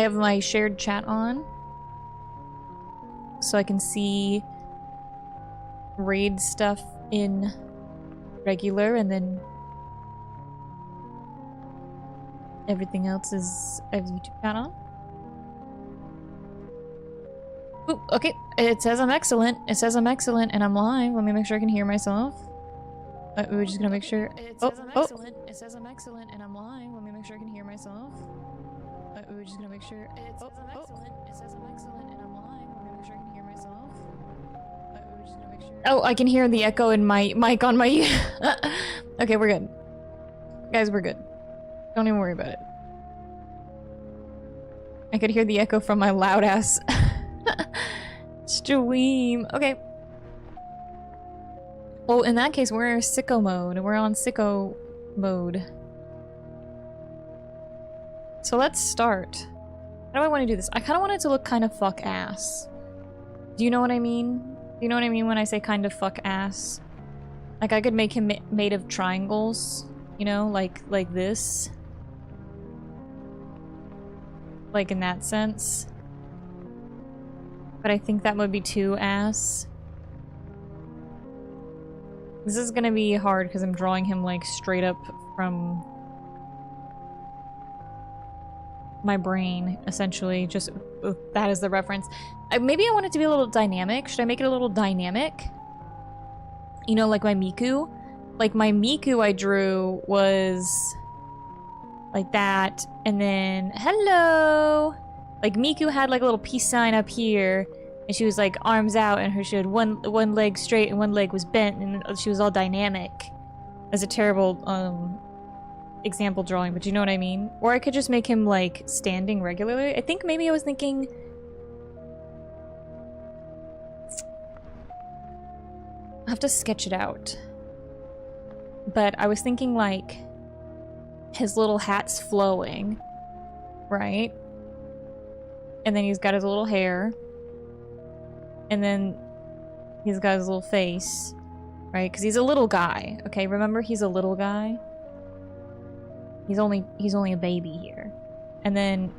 have my shared chat on. So I can see raid stuff in regular, and then everything else is I have the YouTube chat on. Ooh, okay. It says I'm excellent. It says I'm excellent, and I'm live. Let me make sure I can hear myself. We're just gonna make sure. It says I'm excellent. It says I'm excellent, and I'm live. Let me make sure I can hear myself. We're just gonna make sure. It says I'm excellent. It says I'm excellent, and I'm live. Let me make sure I can hear myself. We're just gonna make sure. Oh, I can hear the echo in my mic on my. Okay, we're good. Guys, we're good. Don't even worry about it. I could hear the echo from my loud ass stream. Okay. Well, in that case, we're in sicko mode. We're on sicko mode. So let's start. How do I want to do this? I kind of want it to look kind of fuck ass. Do you know what I mean? Do you know what I mean when I say kind of fuck ass? Like I could make him made of triangles, you know, like this. Like in that sense. But I think that would be too ass. This is gonna be hard because I'm drawing him like straight up from my brain, essentially. Just that is the reference. Maybe I want it to be a little dynamic. Should I make it a little dynamic? You know, like my Miku? Like my Miku I drew was like that, and then hello! Like Miku had like a little peace sign up here, and she was like arms out, and she had one leg straight and one leg was bent, and she was all dynamic. That's a terrible example drawing, but you know what I mean? Or I could just make him like standing regularly. I think maybe I was thinking I have to sketch it out. But I was thinking like his little hat's flowing, right? And then he's got his little hair. And then he's got his little face, right? Because he's a little guy, okay? Remember, he's a little guy. He's only a baby here. And then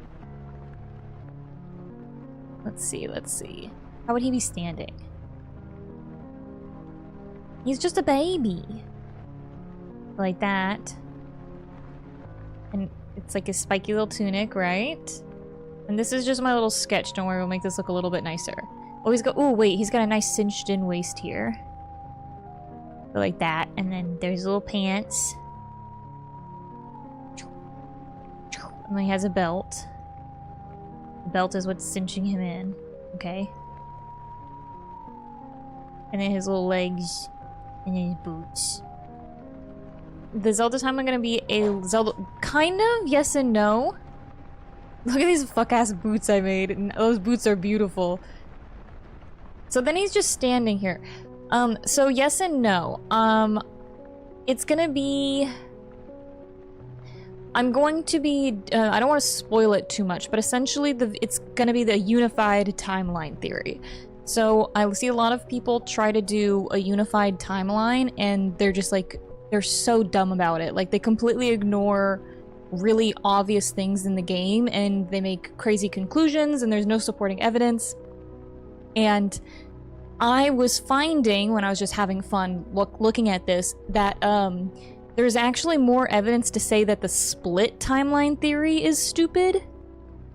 let's see. How would he be standing? He's just a baby. Like that. And it's like a spiky little tunic, right? And this is just my little sketch. Don't worry, we'll make this look a little bit nicer. Oh, oh wait, he's got a nice cinched in waist here. Go like that. And then there's little pants. And then he has a belt. The belt is what's cinching him in. Okay. And then his little legs. And his boots. The Zelda time I'm gonna be a Zelda... Kind of, yes and no. Look at these fuck-ass boots I made. And those boots are beautiful. So then he's just standing here. So yes and no. It's gonna be... I'm going to be... I don't want to spoil it too much, but essentially it's gonna be the unified timeline theory. So I see a lot of people try to do a unified timeline, and they're just like... They're so dumb about it. Like, they completely ignore really obvious things in the game, and they make crazy conclusions, and there's no supporting evidence. And I was finding, when I was just having fun looking at this, that there's actually more evidence to say that the split timeline theory is stupid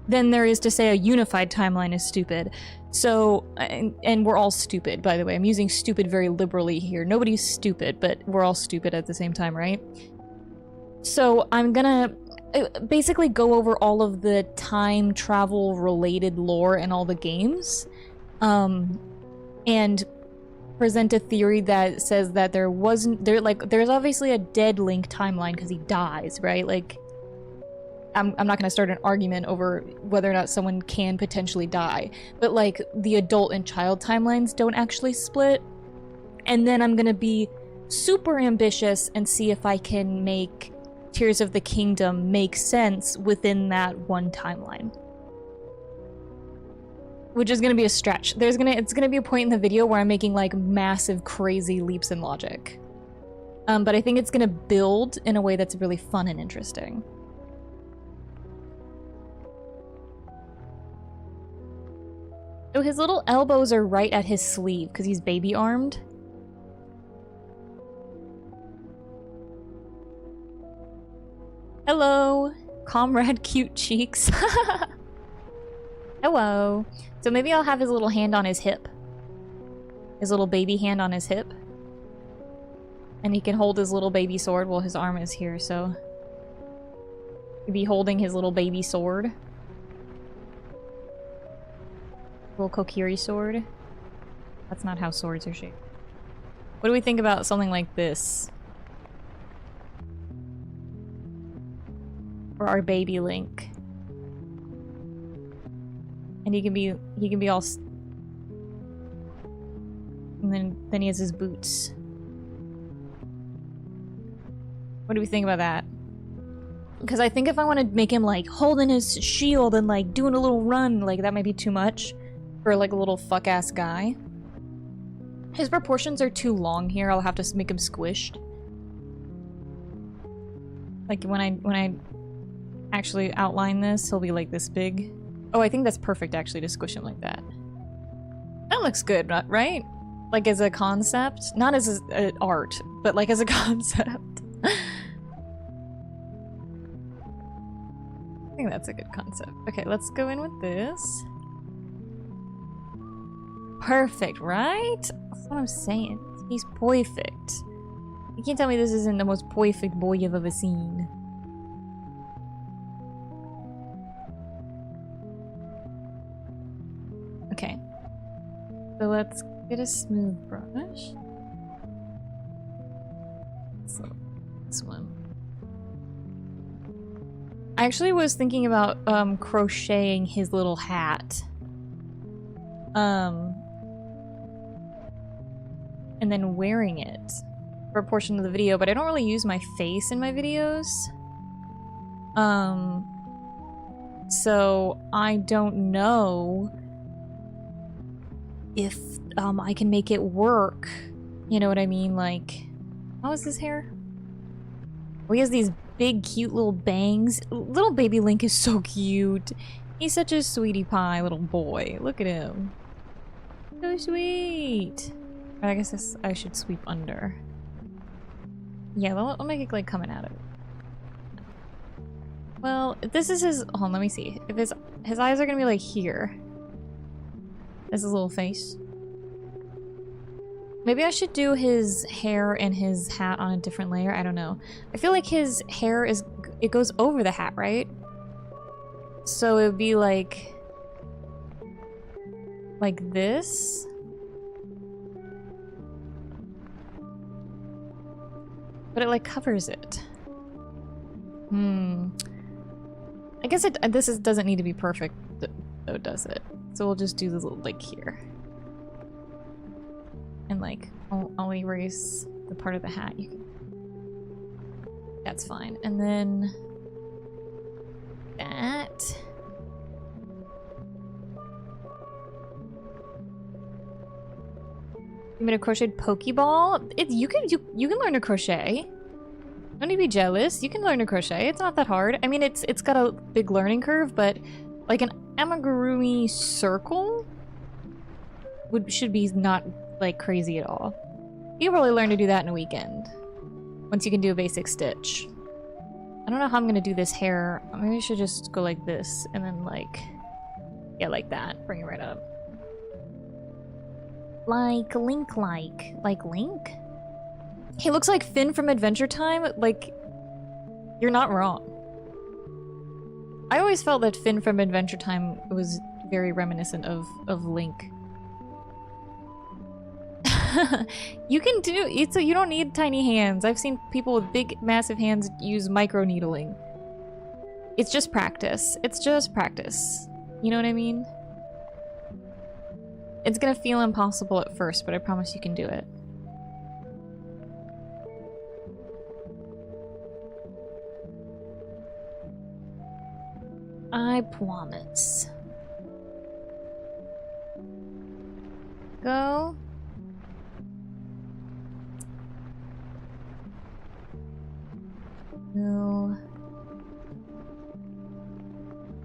than there is to say a unified timeline is stupid. So, and we're all stupid, by the way. I'm using stupid very liberally here. Nobody's stupid, but we're all stupid at the same time, right? So I'm gonna basically go over all of the time travel related lore in all the games, and present a theory that says that there's obviously a dead Link timeline because he dies, right? Like, I'm not gonna start an argument over whether or not someone can potentially die, but like the adult and child timelines don't actually split. And then I'm gonna be super ambitious and see if I can make Tears of the Kingdom make sense within that one timeline. Which is gonna be a stretch. It's gonna be a point in the video where I'm making like massive crazy leaps in logic. But I think it's gonna build in a way that's really fun and interesting. So his little elbows are right at his sleeve because he's baby armed. Hello, comrade cute cheeks. Hello. So maybe I'll have his little hand on his hip. His little baby hand on his hip. And he can hold his little baby sword while his arm is here, so... he'll be holding his little baby sword. Little Kokiri sword. That's not how swords are shaped. What do we think about something like this? For our baby Link. And he can be all and then he has his boots. What do we think about that? Because I think if I want to make him like holding his shield and like doing a little run, like that might be too much for like a little fuck ass guy. His proportions are too long here. I'll have to make him squished. Like when I actually outline this, he'll be like this big. Oh, I think that's perfect actually to squish him like that. That looks good, right? Like as a concept, not as art, but like as a concept. I think that's a good concept. Okay, let's go in with this. Perfect, right? That's what I'm saying. He's perfect. You can't tell me this isn't the most perfect boy you've ever seen. Okay. So let's get a smooth brush. So, this one. I actually was thinking about crocheting his little hat. And then wearing it for a portion of the video, but I don't really use my face in my videos. So I don't know if I can make it work. You know what I mean? Like, how is his hair? Oh, he has these big, cute little bangs. Little baby Link is so cute. He's such a sweetie pie little boy. Look at him. So sweet. I guess I should sweep under. Yeah, I'll make it like coming out of it. Well, if this is his... Hold on, let me see. If his eyes are gonna be like here. That's his little face. Maybe I should do his hair and his hat on a different layer. I don't know. I feel like his hair is... It goes over the hat, right? So it would be like... Like this? But it like covers it. I guess this doesn't need to be perfect though, does it? So we'll just do this little like here. And like I'll erase the part of the hat. That's fine. And then that. You made a crocheted Pokeball? You can learn to crochet. Don't need to be jealous. You can learn to crochet. It's not that hard. I mean, it's got a big learning curve, but like an amigurumi circle should be not like crazy at all. You can probably learn to do that in a weekend once you can do a basic stitch. I don't know how I'm gonna do this hair. Maybe I should just go like this and then like, yeah, like that. Bring it right up. Like Link. Like Link? He looks like Finn from Adventure Time. Like, you're not wrong. I always felt that Finn from Adventure Time was very reminiscent of Link. You can do it, so you don't need tiny hands. I've seen people with big, massive hands use micro needling. It's just practice. It's just practice. You know what I mean? It's gonna feel impossible at first, but I promise you can do it. I promise. Go. Go.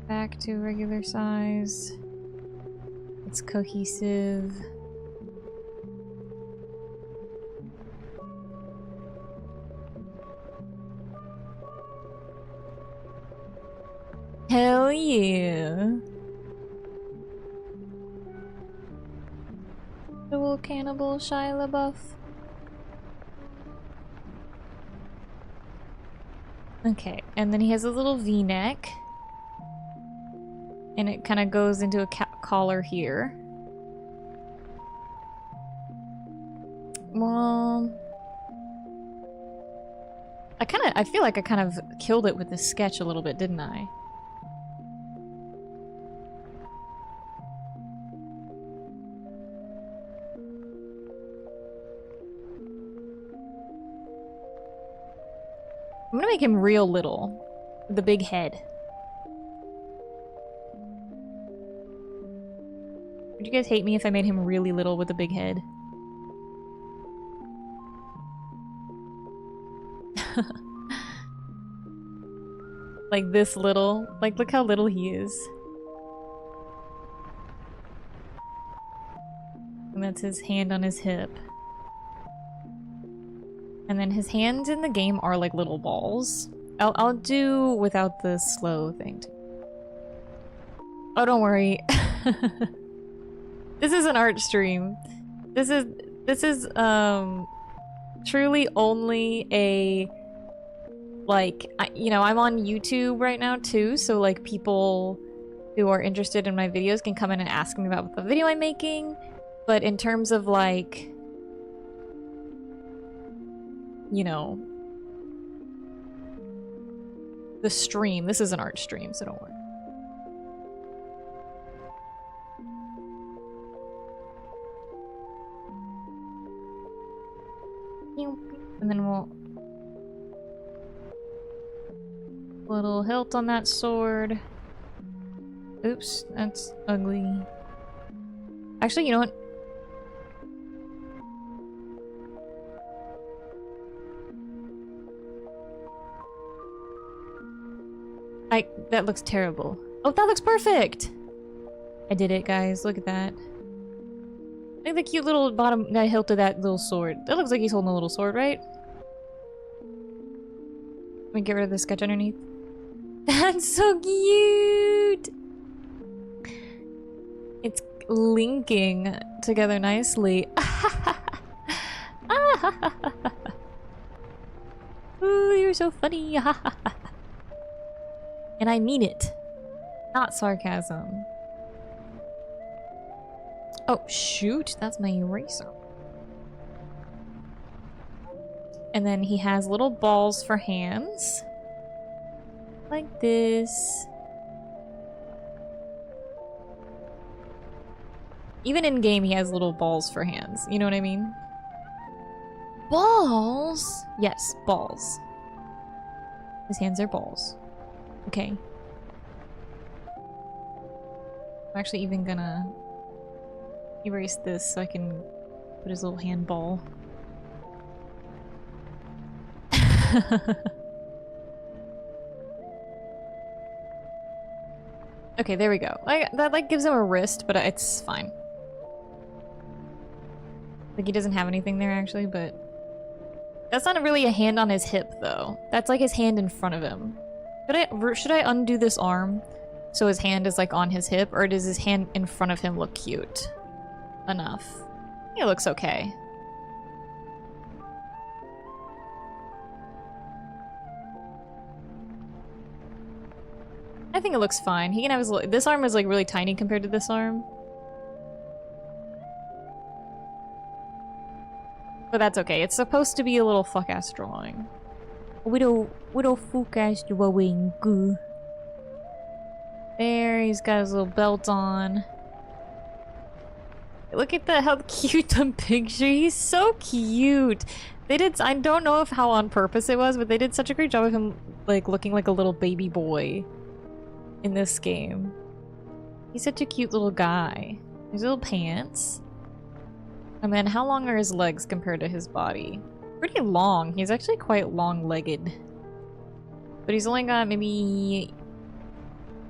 Back to regular size. It's cohesive. Hell yeah. Double cannibal Shia LaBeouf. Okay, and then he has a little V-neck. And it kind of goes into a collar here. Well, I feel like I kind of killed it with this sketch a little bit, didn't I? I'm gonna make him real little. With the big head. Would you guys hate me if I made him really little with a big head? Like this little? Like, look how little he is. And that's his hand on his hip. And then his hands in the game are like little balls. I'll do without the slow thing too. Oh, don't worry. This is an art stream. This is truly only a you know, I'm on YouTube right now too, so like people who are interested in my videos can come in and ask me about the video I'm making. But in terms of like, you know, the stream, this is an art stream, so don't worry. And then we'll... little hilt on that sword. Oops, that's ugly. Actually, you know what? That looks terrible. Oh, that looks perfect! I did it, guys. Look at that. Look at the cute little bottom hilt of that little sword. That looks like he's holding a little sword, right? Let me get rid of the sketch underneath. That's so cute! It's linking together nicely. Ooh, you're so funny. And I mean it. Not sarcasm. Oh, shoot. That's my eraser. And then he has little balls for hands. Like this. Even in game, he has little balls for hands. You know what I mean? Balls? Yes, balls. His hands are balls. Okay. I'm actually even gonna erase this so I can put his little hand ball. Okay, there we go. That like gives him a wrist, but it's fine. Like he doesn't have anything there actually, but that's not really a hand on his hip though. That's like his hand in front of him. Should I undo this arm so his hand is like on his hip, or does his hand in front of him look cute enough? I think it looks okay. I think it looks fine. He can have his this arm is like really tiny compared to this arm. But that's okay. It's supposed to be a little fuck-ass drawing. Little fuck-ass drawing. There, he's got his little belt on. Look at how cute the picture. He's so cute. They did, I don't know if how on purpose it was, but they did such a great job of him like looking like a little baby boy in this game. He's such a cute little guy. His little pants. And then how long are his legs compared to his body? Pretty long. He's actually quite long-legged. But he's only got maybe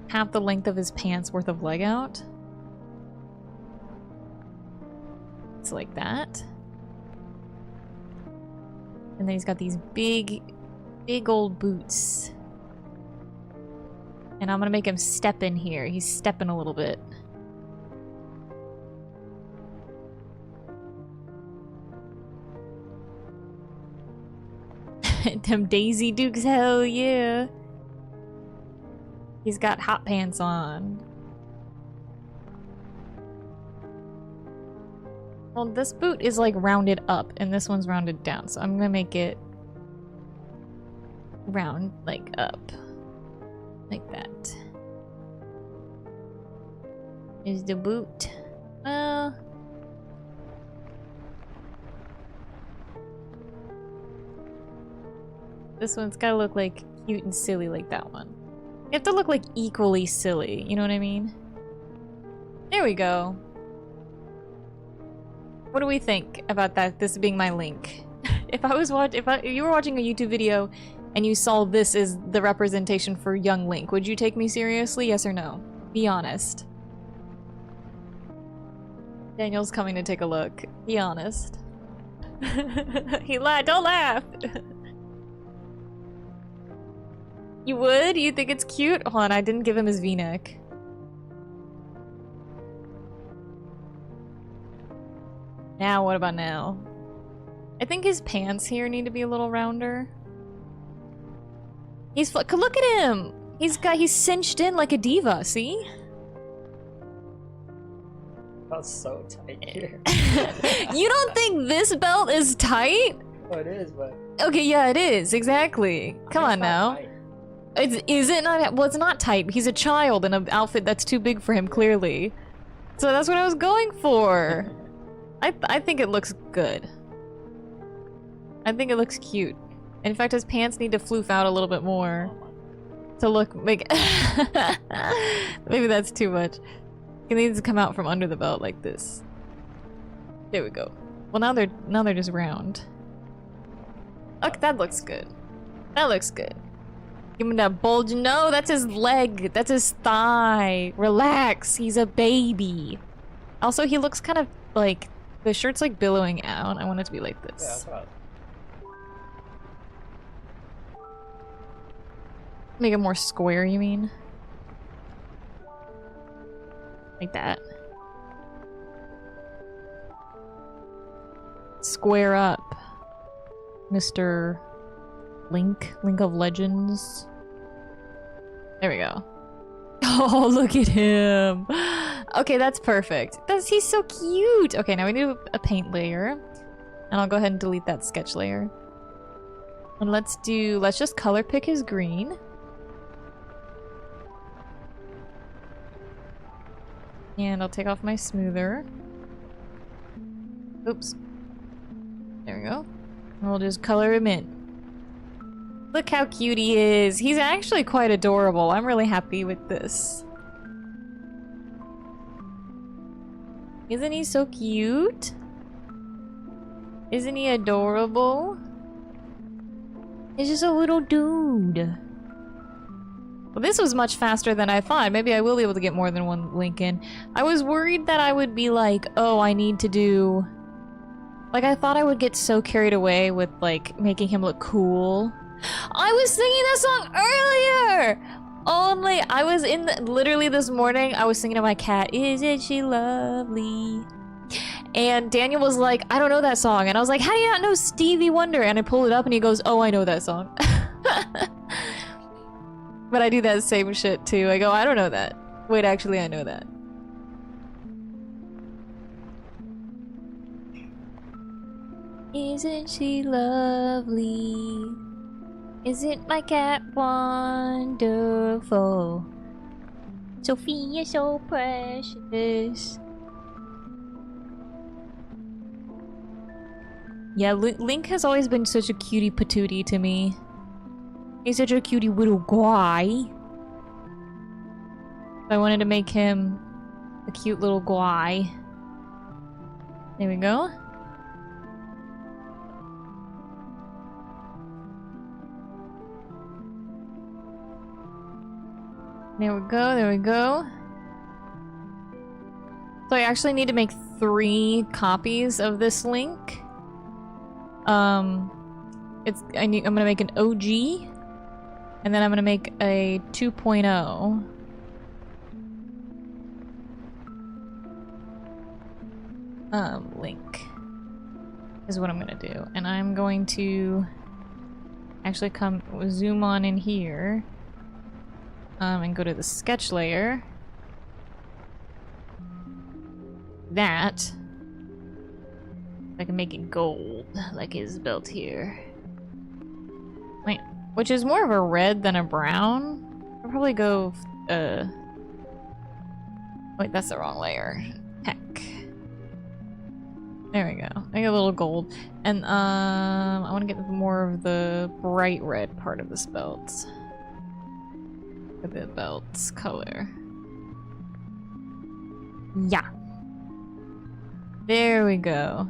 half the length of his pants worth of leg out. pants like that. And then he's got these big old boots. And I'm gonna make him step in here. He's stepping a little bit. Them Daisy Dukes, hell yeah. He's got hot pants on. Well, this boot is like rounded up and this one's rounded down, so I'm gonna make it round, like up. Like that. Is the boot. Well, this one's gotta look like cute and silly like that one. You have to look like equally silly, you know what I mean? There we go. What do we think about that? This being my Link. If you were watching a YouTube video and you saw this as the representation for young Link, would you take me seriously? Yes or no? Be honest. Daniel's coming to take a look. Be honest. He lied. Don't laugh. You would? You think it's cute? Hold on, I didn't give him his V-neck. Now, what about now? I think his pants here need to be a little rounder. He's look at him! He's cinched in like a diva, see? That's so tight here. You don't think this belt is tight? Oh, it is, but... Okay, yeah, it is, exactly. Come on now. Tight. Is it not? Well, it's not tight. He's a child in an outfit that's too big for him, clearly. So that's what I was going for. I think it looks good. I think it looks cute. In fact, his pants need to floof out a little bit more to look like. Maybe that's too much. He needs to come out from under the belt like this. There we go. Well, now they're just round. Look, that looks good. That looks good. Give him that bulge. No, that's his leg. That's his thigh. Relax. He's a baby. Also, he looks kind of like the shirt's like billowing out. I want it to be like this. Yeah, that's right. Make it more square, you mean? Like that. Square up, Mr. Link of Legends. There we go. Oh, look at him. Okay, that's perfect. He's so cute. Okay, now we need a paint layer. And I'll go ahead and delete that sketch layer. And let's just color pick his green. And I'll take off my smoother. Oops. There we go. And we'll just color him in. Look how cute he is. He's actually quite adorable. I'm really happy with this. Isn't he so cute? Isn't he adorable? He's just a little dude. Well, this was much faster than I thought. Maybe I will be able to get more than one link in. I was worried that I would be like, oh, I need to do... Like, I thought I would get so carried away with, like, making him look cool. I was singing that song earlier! Only, I was in the... Literally this morning, I was singing to my cat, Isn't she lovely? And Daniel was like, I don't know that song. And I was like, how do you not know Stevie Wonder? And I pull it up and he goes, oh, I know that song. But I do that same shit too. I go, I don't know that. Wait, actually, I know that. Isn't she lovely? Isn't my cat wonderful? Sophia so precious. Yeah, Link has always been such a cutie patootie to me. He's such a cutie little guy. So I wanted to make him a cute little guy. There we go. There we go, there we go. So I actually need to make 3 copies of this link. I'm gonna make an OG, and then I'm gonna make a 2.0. Link is what I'm gonna do, and I'm going to actually come zoom on in here, and go to the sketch layer. That I can make it gold, like his belt here. Wait, which is more of a red than a brown? I'll probably go, wait, that's the wrong layer. Heck. There we go. Make a little gold. And, I want to get more of the bright red part of this belt. The belt's color. Yeah. There we go.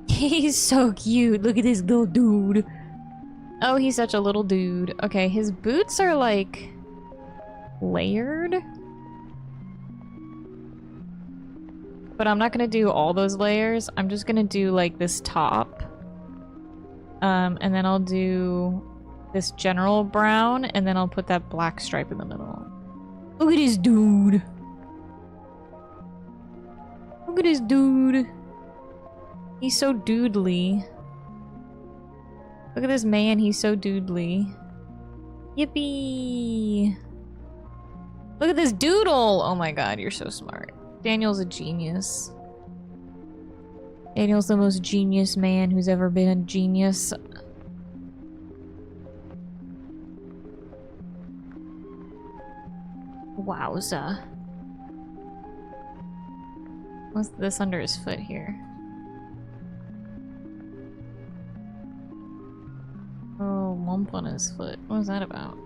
He's so cute. Look at this little dude. Oh, he's such a little dude. Okay, his boots are like layered. But I'm not gonna do all those layers. I'm just gonna do like this top. And then I'll do this general brown, and then I'll put that black stripe in the middle. Look at this dude. Look at this dude. He's so doodly. Look at this man, he's so doodly. Yippee! Look at this doodle! Oh my god, you're so smart. Daniel's a genius. Daniel's the most genius man who's ever been a genius. Wowza. What's this under his foot here? Oh, lump on his foot. What was that about?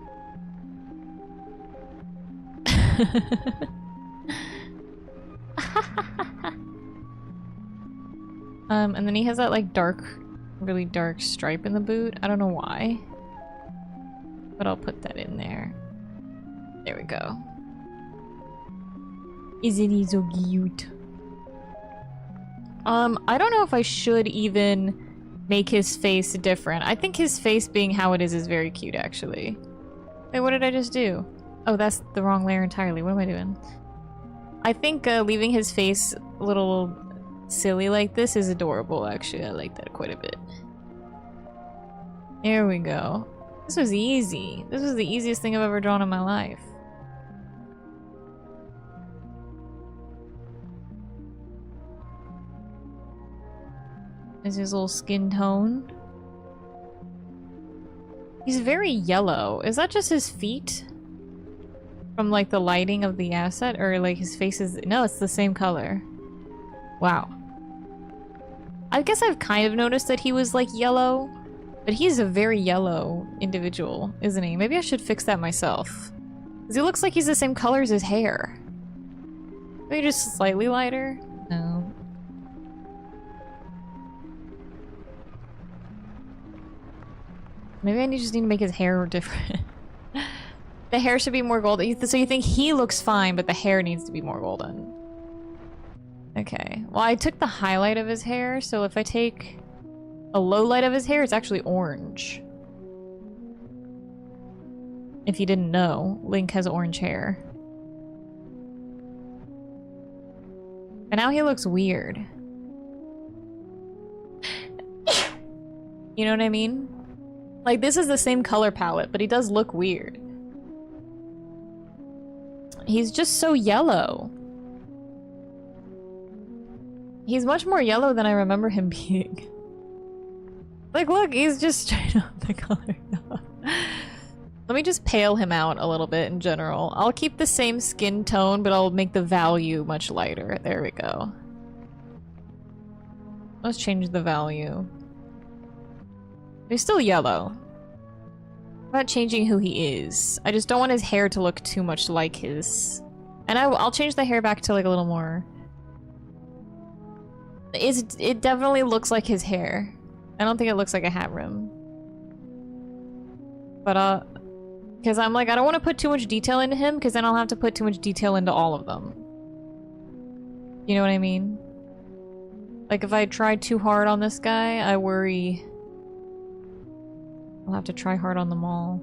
And then he has that like dark, really dark stripe in the boot. I don't know why. But I'll put that in there. There we go. Isn't he so cute? I don't know if I should even make his face different. I think his face being how it is very cute, actually. Wait, what did I just do? Oh, that's the wrong layer entirely. What am I doing? I think leaving his face a little silly like this is adorable, actually. I like that quite a bit. There we go. This was easy. This was the easiest thing I've ever drawn in my life. Is his little skin tone. He's very yellow. Is that just his feet? From like the lighting of the asset? Or like his face is... No, it's the same color. Wow. I guess I've kind of noticed that he was like yellow. But he's a very yellow individual, isn't he? Maybe I should fix that myself. Because he looks like he's the same color as his hair. Maybe just slightly lighter? No. Maybe I just need to make his hair different. The hair should be more golden. So you think he looks fine, but the hair needs to be more golden. Okay. Well, I took the highlight of his hair, so if I take a low light of his hair, it's actually orange. If you didn't know, Link has orange hair. And now he looks weird. You know what I mean? Like, this is the same color palette, but he does look weird. He's just so yellow. He's much more yellow than I remember him being. Like, look, he's just straight up the color. Let me just pale him out a little bit in general. I'll keep the same skin tone, but I'll make the value much lighter. There we go. Let's change the value. He's still yellow. I'm not changing who he is. I just don't want his hair to look too much like his. And I'll change the hair back to like a little more. It definitely looks like his hair. I don't think it looks like a hat rim. But because I'm like, I don't want to put too much detail into him, because then I'll have to put too much detail into all of them. You know what I mean? Like, if I try too hard on this guy, I worry I'll have to try hard on them all.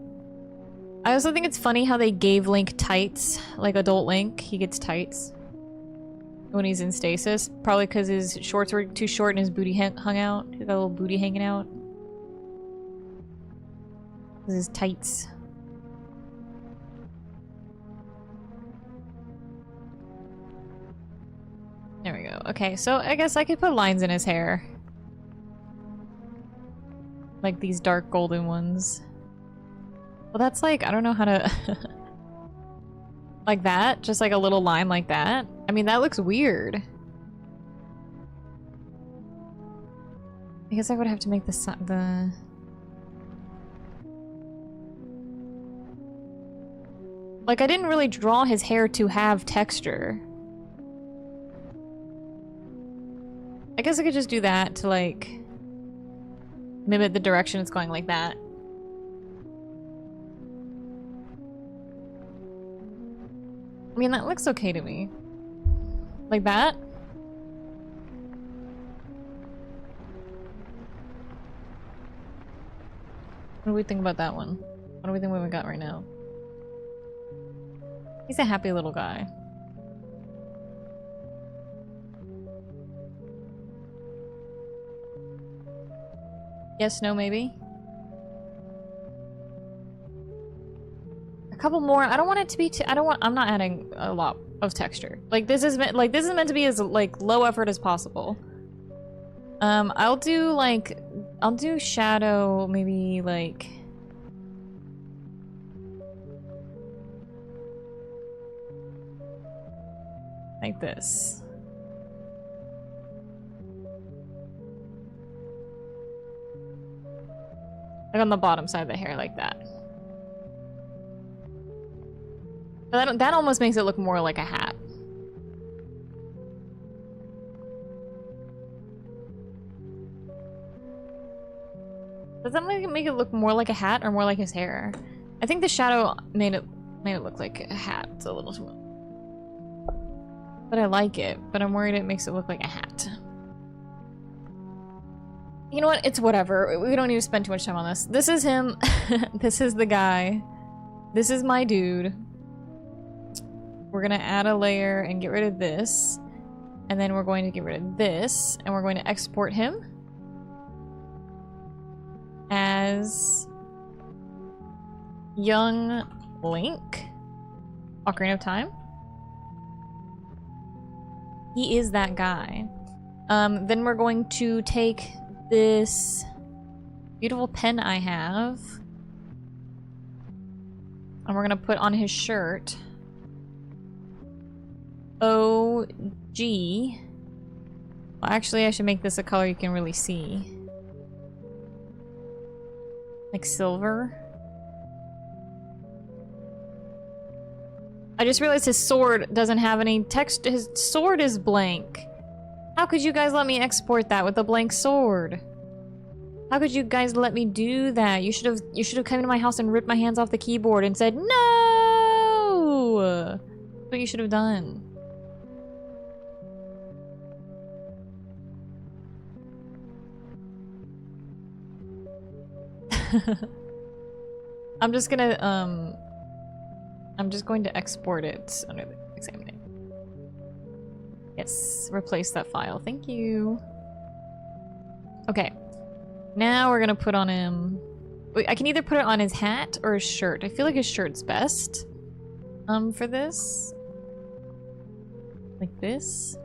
I also think it's funny how they gave Link tights. Like adult Link, he gets tights when he's in stasis. Probably because his shorts were too short and his booty hung out. He got a little booty hanging out. This is his tights. There we go. Okay, so I guess I could put lines in his hair. Like these dark golden ones. Well, that's like, I don't know how to... like that? Just like a little line like that? I mean, that looks weird. I guess I would have to make the... Like, I didn't really draw his hair to have texture. I guess I could just do that to, like, mimic the direction it's going, like that. I mean, that looks okay to me. Like that? What do we think about that one? What do we think we got right now? He's a happy little guy. Yes, no, maybe? A couple more. I don't want it to be too... I'm not adding a lot of texture. Like, this is meant to be as, like, low effort as possible. I'll do shadow, maybe, like... like this. Like on the bottom side of the hair, like that. But that almost makes it look more like a hat. Does that make it look more like a hat or more like his hair? I think the shadow made it look like a hat a little too much. But I like it, but I'm worried it makes it look like a hat. You know what? It's whatever. We don't need to spend too much time on this. This is him. This is the guy. This is my dude. We're gonna add a layer and get rid of this. And then we're going to get rid of this. And we're going to export him as young Link. Ocarina of Time. He is that guy. Then we're going to take this beautiful pen I have, and we're gonna put on his shirt OG. Well, actually, I should make this a color you can really see. Like silver. I just realized his sword doesn't have any text. His sword is blank. How could you guys let me export that with a blank sword? How could you guys let me do that? You should have come to my house and ripped my hands off the keyboard and said no. That's what you should have done. I'm just going to export it under the examine. Yes, replace that file. Thank you. Okay. Now we're gonna put on him... Wait, I can either put it on his hat or his shirt. I feel like his shirt's best. For this. Like this.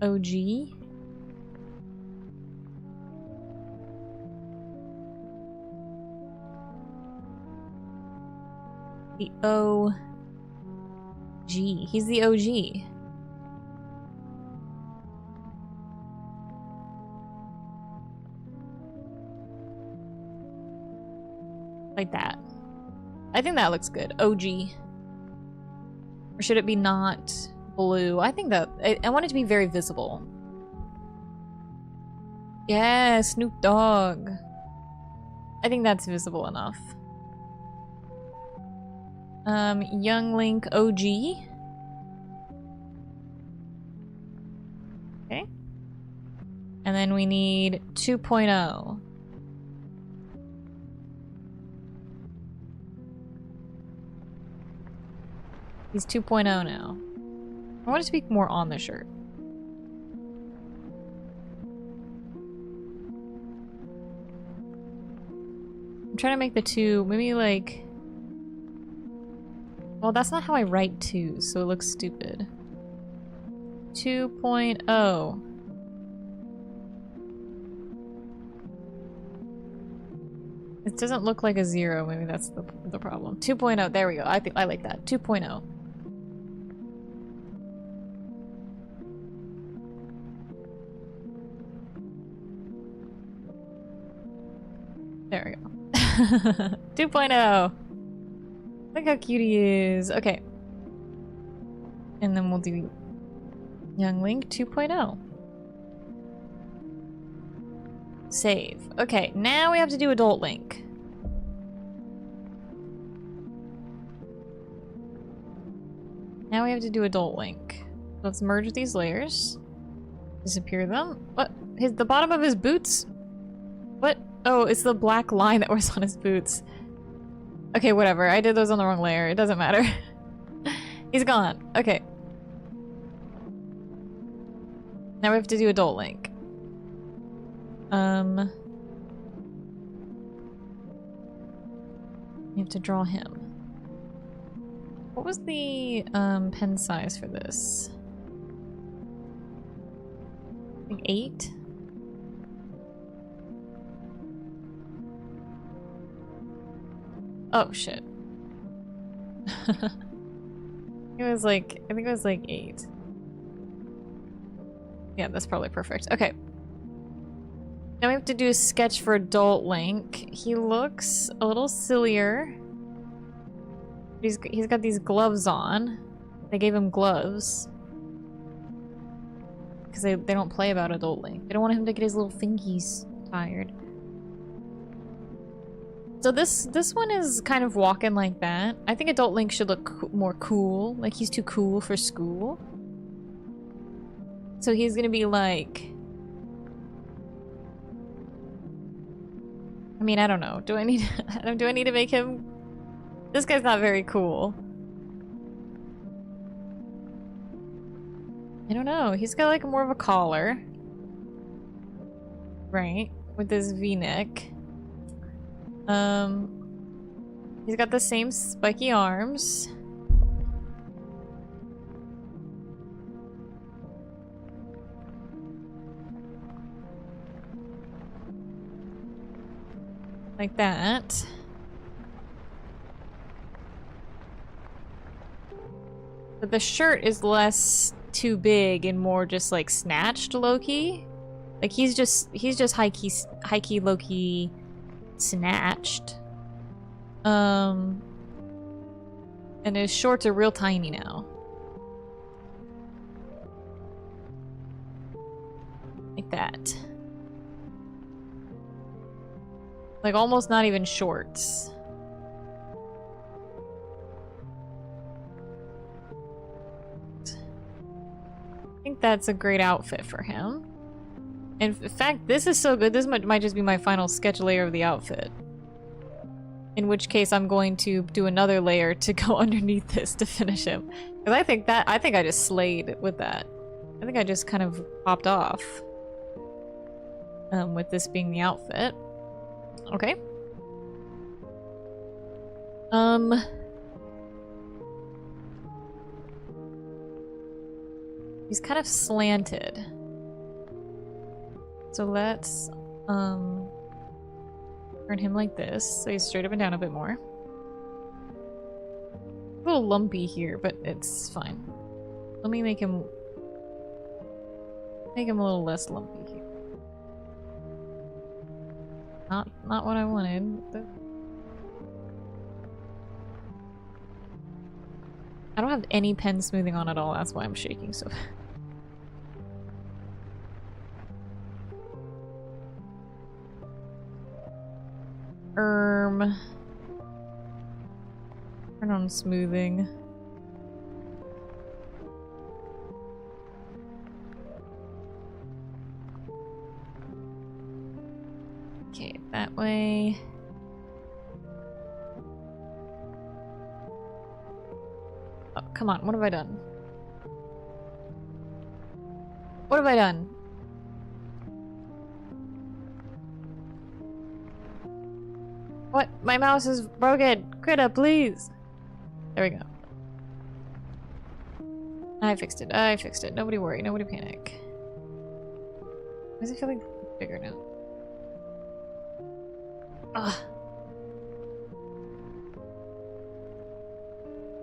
OG. The OG. He's the OG. Like that. I think that looks good. OG. Or should it be not blue? I think that... I want it to be very visible. Yeah, Snoop Dogg. I think that's visible enough. Young Link OG. then we need 2.0. He's 2.0 now. I want it to be more on the shirt. I'm trying to make the 2, maybe like... Well, that's not how I write 2, so it looks stupid. 2.0. It doesn't look like a 0, maybe that's the problem. 2.0, there we go. I like that. 2.0. There we go. 2.0. Look how cute he is. Okay. And then we'll do Young Link 2.0. Save. Okay, now we have to do Adult Link. Now we have to do Adult Link. Let's merge these layers. Disappear them. What? The bottom of his boots? What? Oh, it's the black line that was on his boots. Okay, whatever. I did those on the wrong layer. It doesn't matter. He's gone. Okay. Now we have to do Adult Link. You have to draw him. What was the pen size for this? I think 8? Oh shit. It was like, I think it was like 8. Yeah, that's probably perfect. Okay. Now we have to do a sketch for Adult Link. He looks a little sillier. He's got these gloves on. They gave him gloves. Because they don't play about Adult Link. They don't want him to get his little fingies tired. So this one is kind of walking like that. I think Adult Link should look more cool. Like he's too cool for school. So he's gonna be like... I mean, I don't know. Do I need to make him... This guy's not very cool. I don't know. He's got like more of a collar. Right. With this V-neck. He's got the same spiky arms. Like that. But the shirt is less too big and more just like snatched low-key. Like he's just high-key low-key snatched. And his shorts are real tiny now. Like that. Like almost not even shorts. I think that's a great outfit for him. In fact, this is so good, this might just be my final sketch layer of the outfit. In which case I'm going to do another layer to go underneath this to finish him. Because I think I just slayed with that. I think I just kind of popped off. With this being the outfit. Okay. He's kind of slanted. So let's turn him like this, so he's straight up and down a bit more. A little lumpy here, but it's fine. Let me make him a little less lumpy here. Not what I wanted. I don't have any pen smoothing on at all, that's why I'm shaking so bad. Turn on smoothing. that way. Oh, come on, what have I done? What have I done? What? My mouse is broken! Critta, please! There we go. I fixed it. I fixed it. Nobody worry. Nobody panic. Why does it feel like bigger now? Ugh.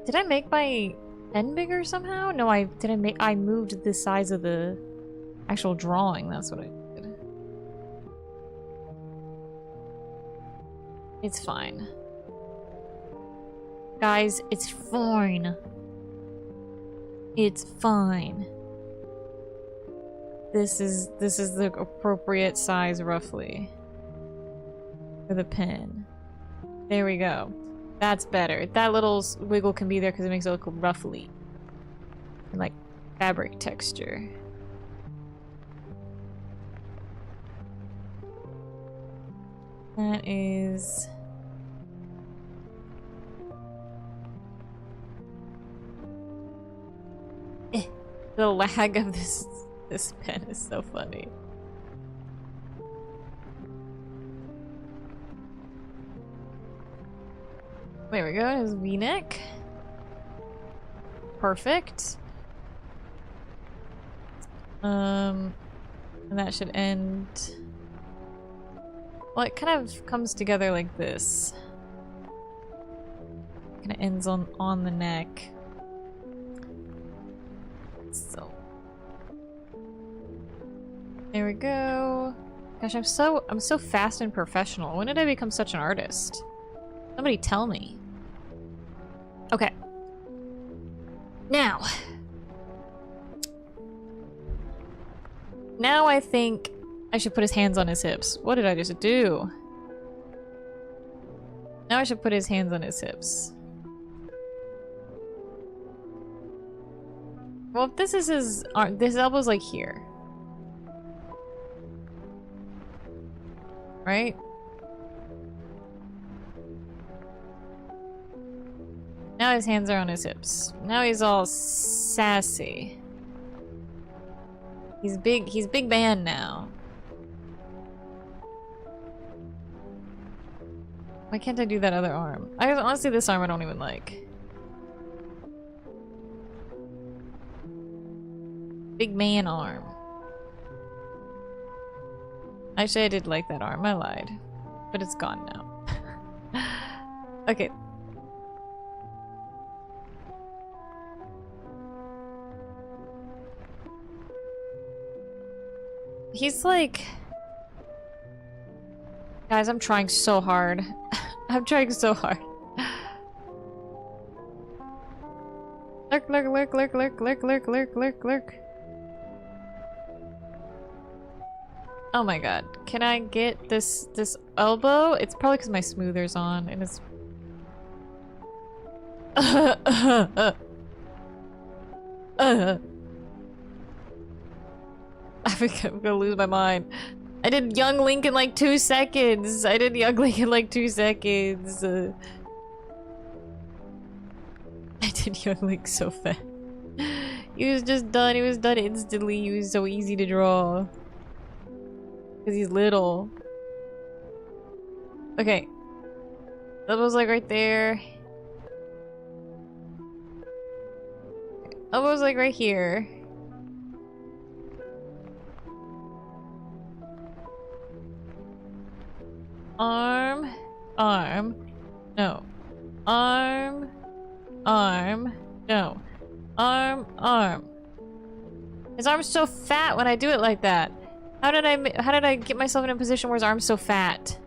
Did I make my pen bigger somehow? No, I moved the size of the actual drawing. That's what I did. It's fine. Guys, it's fine. It's fine. This is the appropriate size roughly for the pen. There we go. That's better. That little wiggle can be there because it makes it look roughly. And like fabric texture. That is... The lag of this pen is so funny. There we go, his V-neck. Perfect. And that should end... Well, it kind of comes together like this. Kind of ends on the neck. So... There we go. Gosh, I'm so fast and professional. When did I become such an artist? Somebody tell me. Okay. Now. Now I think I should put his hands on his hips. What did I just do? Now I should put his hands on his hips. Well, if this is his arm, this elbow's like here. Right? Now his hands are on his hips. Now he's all sassy. He's big man now. Why can't I do that other arm? Honestly, this arm I don't even like. Big man arm. Actually, I did like that arm. I lied. But it's gone now. Okay. He's like... Guys, I'm trying so hard. I'm trying so hard. Lurk, lurk, lurk, lurk, lurk, lurk, lurk, lurk, lurk, lurk. Oh my god. Can I get this elbow? It's probably because my smoother's on and it's... I think I'm gonna lose my mind. I did Young Link in like 2 seconds. I did Young Link in like 2 seconds. I did Young Link so fast. He was just done. He was done instantly. He was so easy to draw. Because he's little. Okay. That was like right there. That was like right here. Arm. Arm. No. Arm. Arm. No. Arm. Arm. His arm's so fat when I do it like that. How did I get myself in a position where his arm's so fat?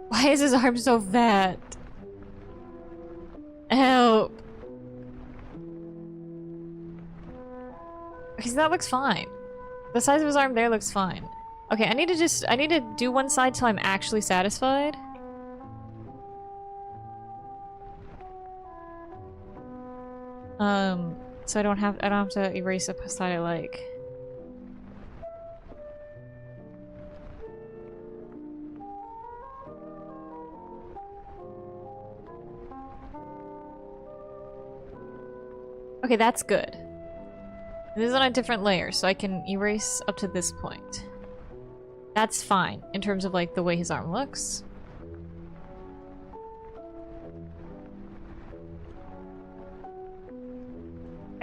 Why is his arm so fat? Help. Because that looks fine. The size of his arm there looks fine. Okay, I need to do one side till I'm actually satisfied. So I don't have to erase a side I like. Okay, that's good. This is on a different layer, so I can erase up to this point. That's fine, in terms of, like, the way his arm looks.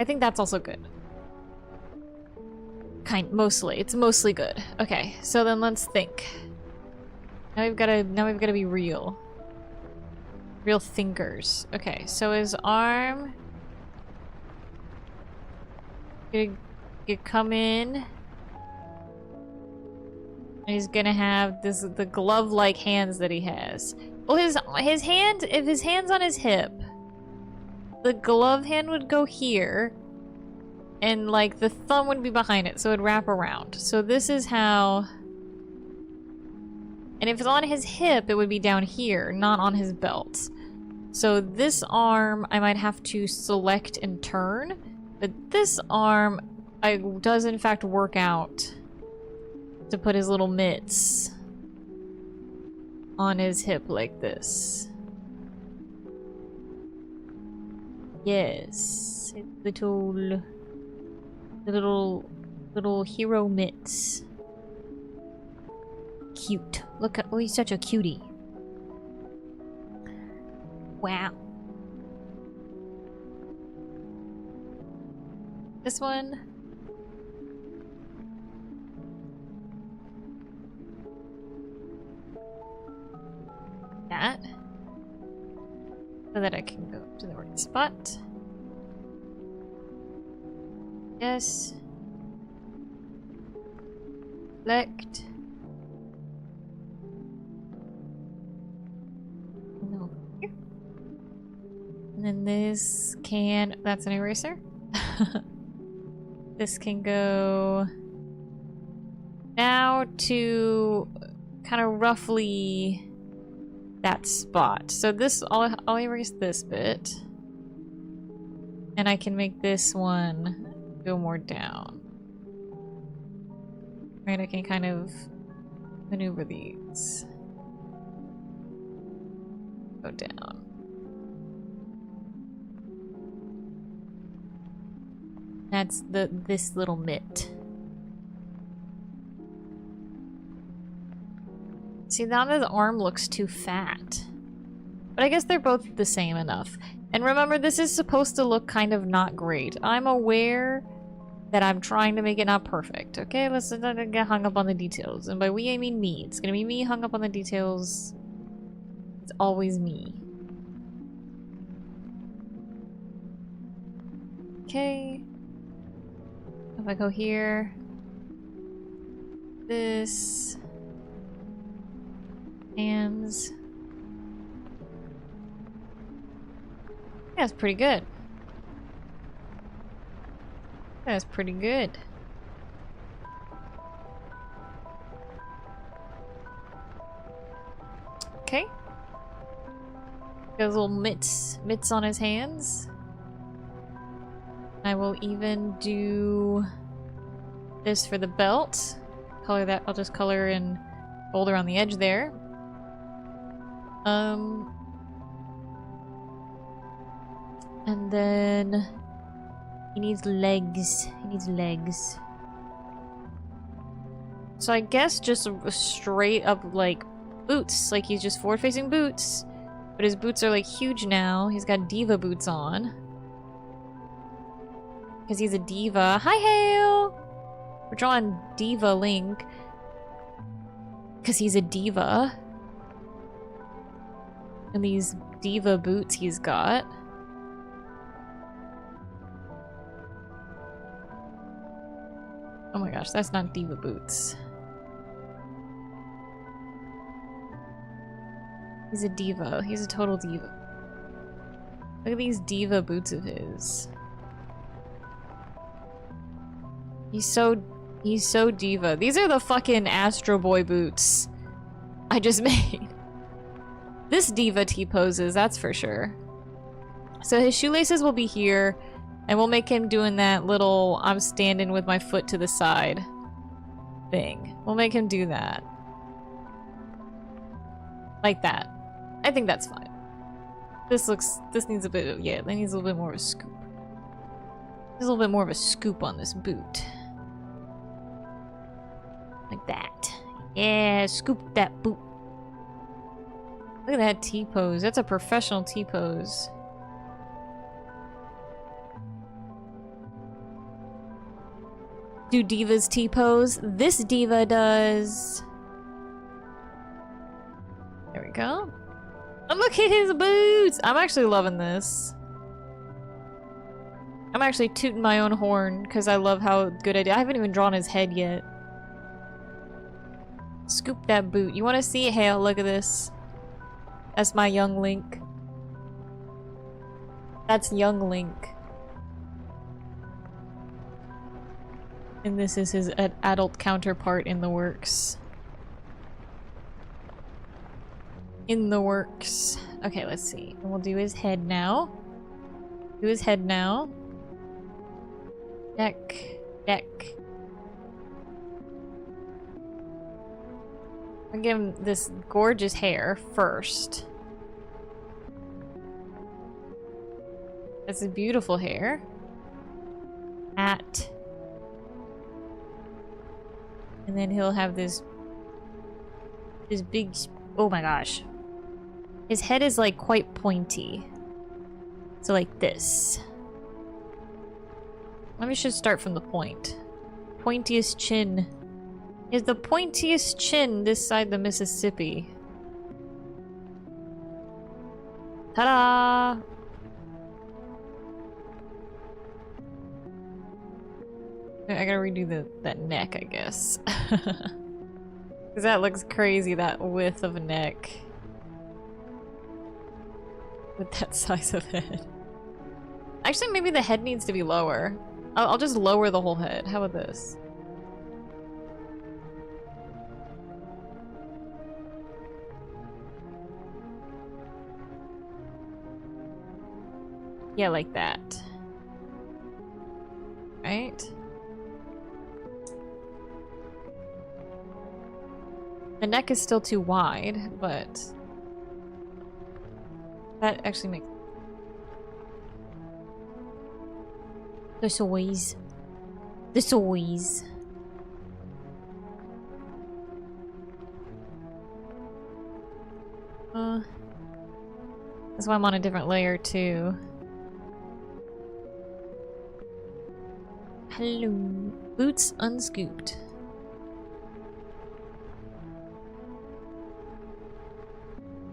I think that's also good. Mostly. It's mostly good. Okay, so then let's think. Now we've gotta be real. Real thinkers. Okay, so his arm... Gonna come in. And he's gonna have the glove-like hands that he has. Well, his hand, if his hand's on his hip, the glove hand would go here, and like the thumb would be behind it, so it'd wrap around. So this is how... And if it's on his hip, it would be down here, not on his belt. So this arm, I might have to select and turn, but this arm, does in fact work out to put his little mitts on his hip like this. Yes, little hero mitts. Cute. Look at, oh, he's such a cutie. Wow. This one. That. So that I can go to the right spot. Yes. Select. No. Here. And then this can... That's an eraser. This can go now to kind of roughly that spot. So this, I'll erase this bit. And I can make this one go more down. Right, I can kind of maneuver these. Go down. That's this little mitt. See, now the arm looks too fat. But I guess they're both the same enough. And remember, this is supposed to look kind of not great. I'm aware that I'm trying to make it not perfect. Okay, let's not get hung up on the details. And by we, I mean me. It's gonna be me hung up on the details. It's always me. Okay. If I go here, this, hands. That's pretty good. That's pretty good. Okay. Got little mitts on his hands. I will even do this for the belt. Color that. I'll just color in gold around the edge there. And then he needs legs. He needs legs. So I guess just straight up like boots. Like he's just forward-facing boots. But his boots are like huge now. He's got diva boots on. Because he's a diva. Hi, Hale! We're drawing Diva Link. Because he's a diva. And these diva boots he's got. Oh my gosh, that's not diva boots. He's a diva. He's a total diva. Look at these diva boots of his. He's so diva. These are the fucking Astro Boy boots I just made. This diva T-poses, that's for sure. So his shoelaces will be here, and we'll make him doing that little I'm standing with my foot to the side thing. We'll make him do that. Like that. I think that's fine. This needs a bit of, yeah, that needs a little bit more of a scoop. There's a little bit more of a scoop on this boot. Like that. Yeah, scoop that boot. Look at that T-pose. That's a professional T-pose. Do divas T-pose? This diva does. There we go. Oh, look at his boots! I'm actually loving this. I'm actually tooting my own horn because I love how good I did. I haven't even drawn his head yet. Scoop that boot. You want to see it? Hey, look at this. That's my young Link. That's young Link. And this is his adult counterpart in the works. In the works. Okay, let's see. And we'll do his head now. Do his head now. Neck. Neck. I'll give him this gorgeous hair first. That's a beautiful hair. Hat. And then he'll have this big, oh my gosh. His head is like quite pointy. So like this. Let me just start from the point. Pointiest chin. Is the pointiest chin this side the Mississippi. Ta-da! I gotta redo that neck, I guess. Because that looks crazy, that width of a neck. With that size of head. Actually, maybe the head needs to be lower. I'll just lower the whole head. How about this? Yeah, like that. Right? The neck is still too wide, but that actually makes this always. That's why I'm on a different layer too. Hello. Boots unscooped.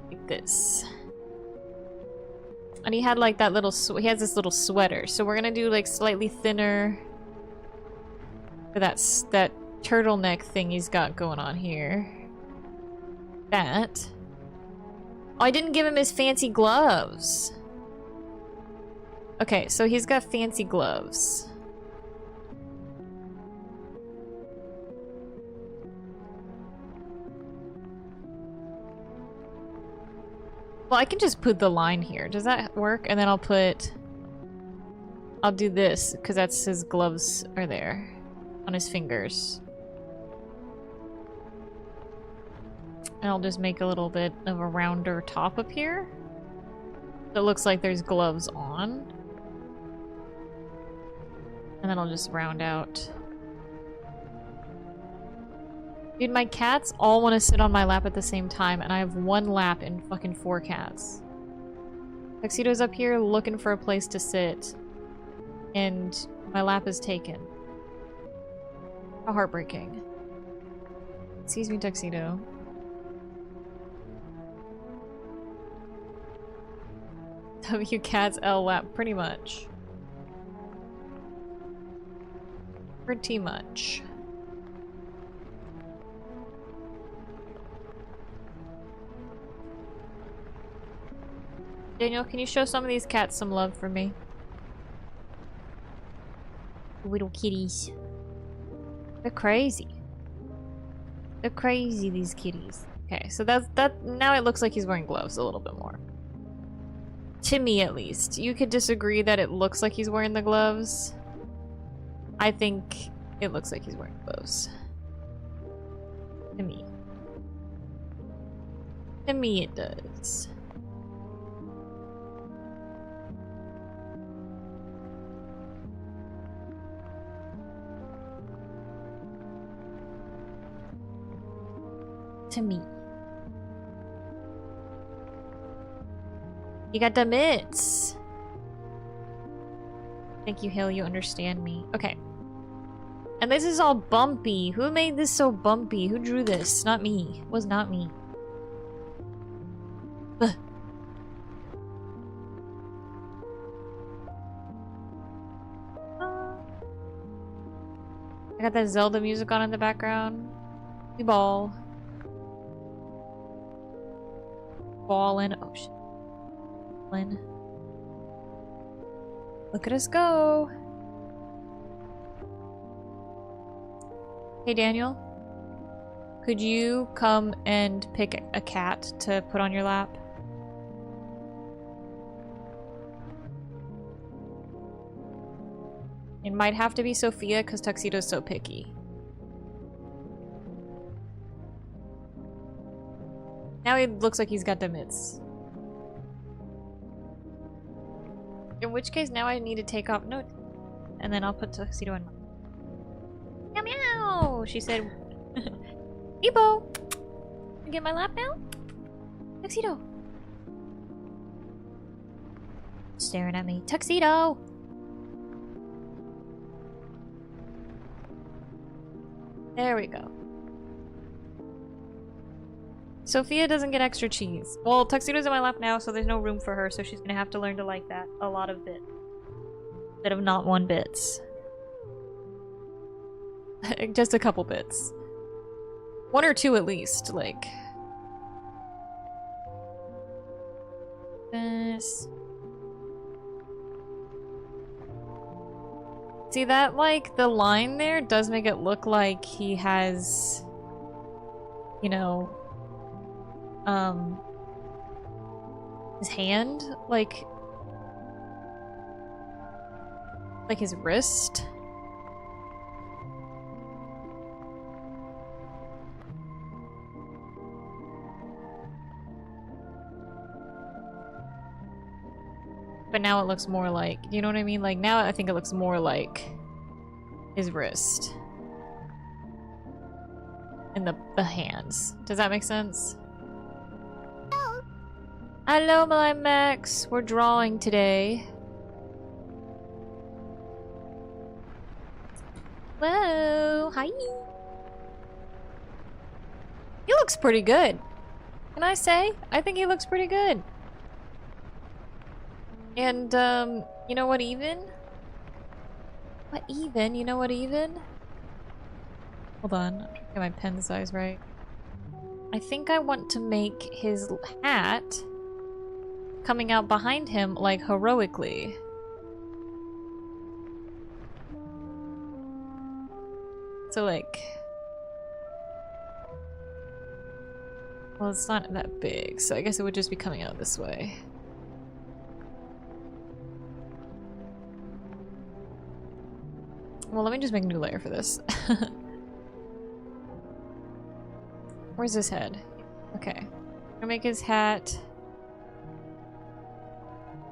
Like this. And he had like that little, he has this little sweater. So we're gonna do like slightly thinner for that turtleneck thing he's got going on here. That. Oh, I didn't give him his fancy gloves. Okay, so he's got fancy gloves. Well, I can just put the line here. Does that work? And then I'll do this, because that's his gloves are there. On his fingers. And I'll just make a little bit of a rounder top up here. So it looks like there's gloves on. And then I'll just round out. Dude, my cats all want to sit on my lap at the same time, and I have one lap and fucking 4 cats. Tuxedo's up here looking for a place to sit, and my lap is taken. How heartbreaking. Excuse me, Tuxedo. W cats L lap, pretty much. Pretty much. Daniel, can you show some of these cats some love for me? Little kitties. They're crazy. They're crazy, these kitties. Okay, so that now it looks like he's wearing gloves a little bit more. To me, at least. You could disagree that it looks like he's wearing the gloves. I think it looks like he's wearing gloves. To me. To me, it does. to me. You got the mitts. Thank you, Hill. You understand me. Okay. And this is all bumpy. Who made this so bumpy? Who drew this? Not me. It was not me. Ugh. I got that Zelda music on in the background. We ball. Ballin'. Oh shit. Look at us go. Hey Daniel, could you come and pick a cat to put on your lap? It might have to be Sophia because Tuxedo's so picky. Now he looks like he's got the mitts. In which case, now I need to take off. No. And then I'll put Tuxedo in. Meow meow! She said. Eebo! You get my lap now? Tuxedo! Staring at me. Tuxedo! There we go. Sophia doesn't get extra cheese. Well, Tuxedo's in my lap now, so there's no room for her, so she's gonna have to learn to like that a lot of bits. Instead of not one bits. Just a couple bits. One or two at least, like. This. See that, like, the line there does make it look like he has, you know, his hand, like his wrist. But now it looks more like, you know what I mean? Like, now I think it looks more like his wrist. And the hands. Does that make sense? Hello, my Max. We're drawing today. Whoa, hi. He looks pretty good. Can I say? I think he looks pretty good. And, you know what even? What even? You know what even? Hold on, I'm trying to get my pen size right. I think I want to make his hat coming out behind him, like, heroically. So, like... Well, it's not that big, so I guess it would just be coming out this way. Well, let me just make a new layer for this. Where's his head? Okay. I'm gonna make his hat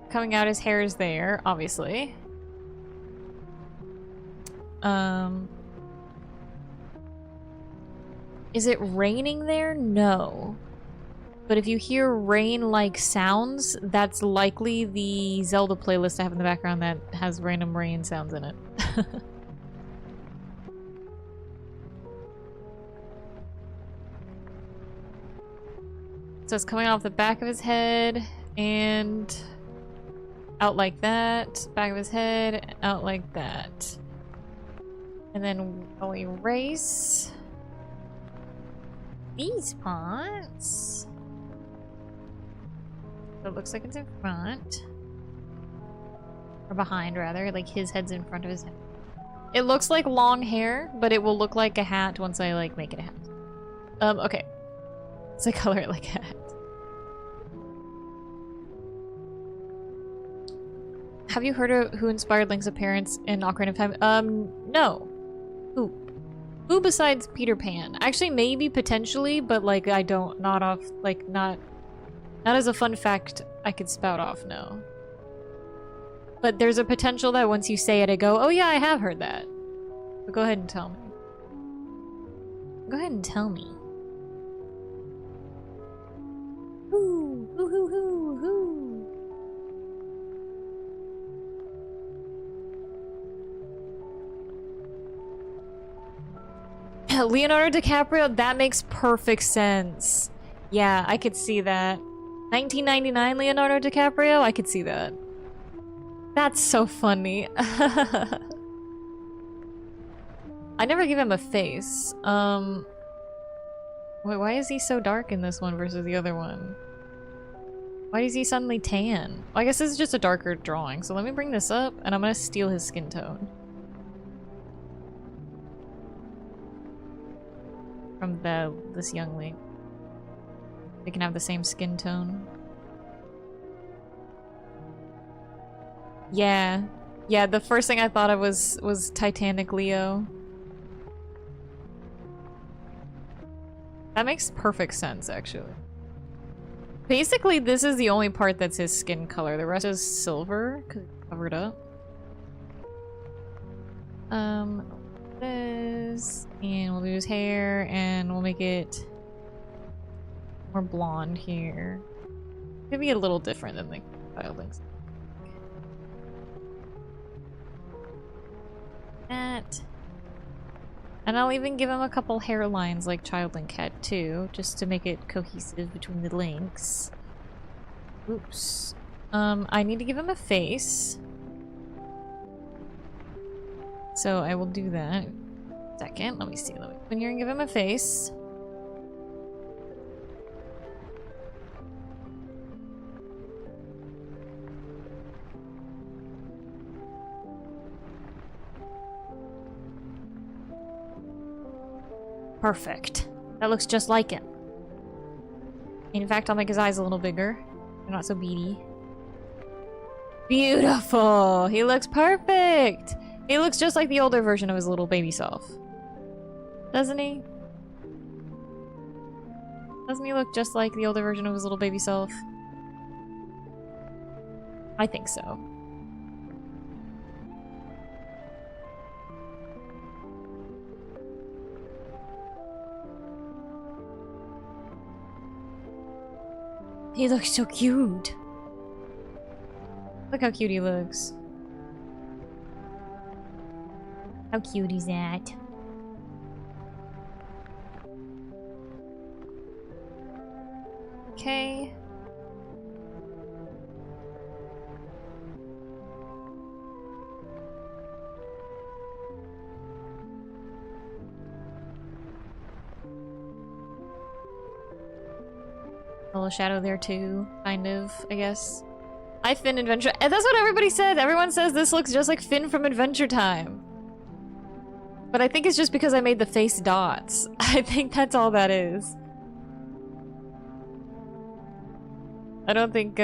coming out. His hair is there, obviously. Is it raining there? No. But if you hear rain-like sounds, that's likely the Zelda playlist I have in the background that has random rain sounds in it. So it's coming off the back of his head and out like that. Back of his head, out like that. And then I'll erase these parts. So it looks like it's in front. Or behind, rather. Like his head's in front of his head. It looks like long hair, but it will look like a hat once I, like, make it a hat. Okay. So I color it like a hat. Have you heard of who inspired Link's appearance in Ocarina of Time? No. Who? Who besides Peter Pan? Actually, maybe, potentially, but, like, I don't, not off, like, not as a fun fact I could spout off, no. But there's a potential that once you say it, I go, oh yeah, I have heard that. But go ahead and tell me. Go ahead and tell me. Leonardo DiCaprio, that makes perfect sense. Yeah, I could see that. 1999 Leonardo DiCaprio, I could see that. That's so funny. I never give him a face. Wait, why is he so dark in this one versus the other one? Why is he suddenly tan? Well, I guess this is just a darker drawing, so let me bring this up, and I'm gonna steal his skin tone. From this young Link. They can have the same skin tone. Yeah. Yeah, the first thing I thought of was Titanic Leo. That makes perfect sense, actually. Basically, this is the only part that's his skin color. The rest is silver, because it's covered up. This, and we'll do his hair, and we'll make it more blonde here. Could be a little different than the Child Link's. That. And I'll even give him a couple hairlines like Child Link had too, just to make it cohesive between the links. Oops. I need to give him a face. So I will do that. Second, let me see. Let me come here and give him a face. Perfect. That looks just like him. In fact, I'll make his eyes a little bigger. They're not so beady. Beautiful! He looks perfect! He looks just like the older version of his little baby self. Doesn't he? Doesn't he look just like the older version of his little baby self? I think so. He looks so cute. Look how cute he looks. How cute is that? Okay. A little shadow there too, kind of, I guess. Finn Adventure. And that's what everybody said. Everyone says this looks just like Finn from Adventure Time. But I think it's just because I made the face dots. I think that's all that is. I don't think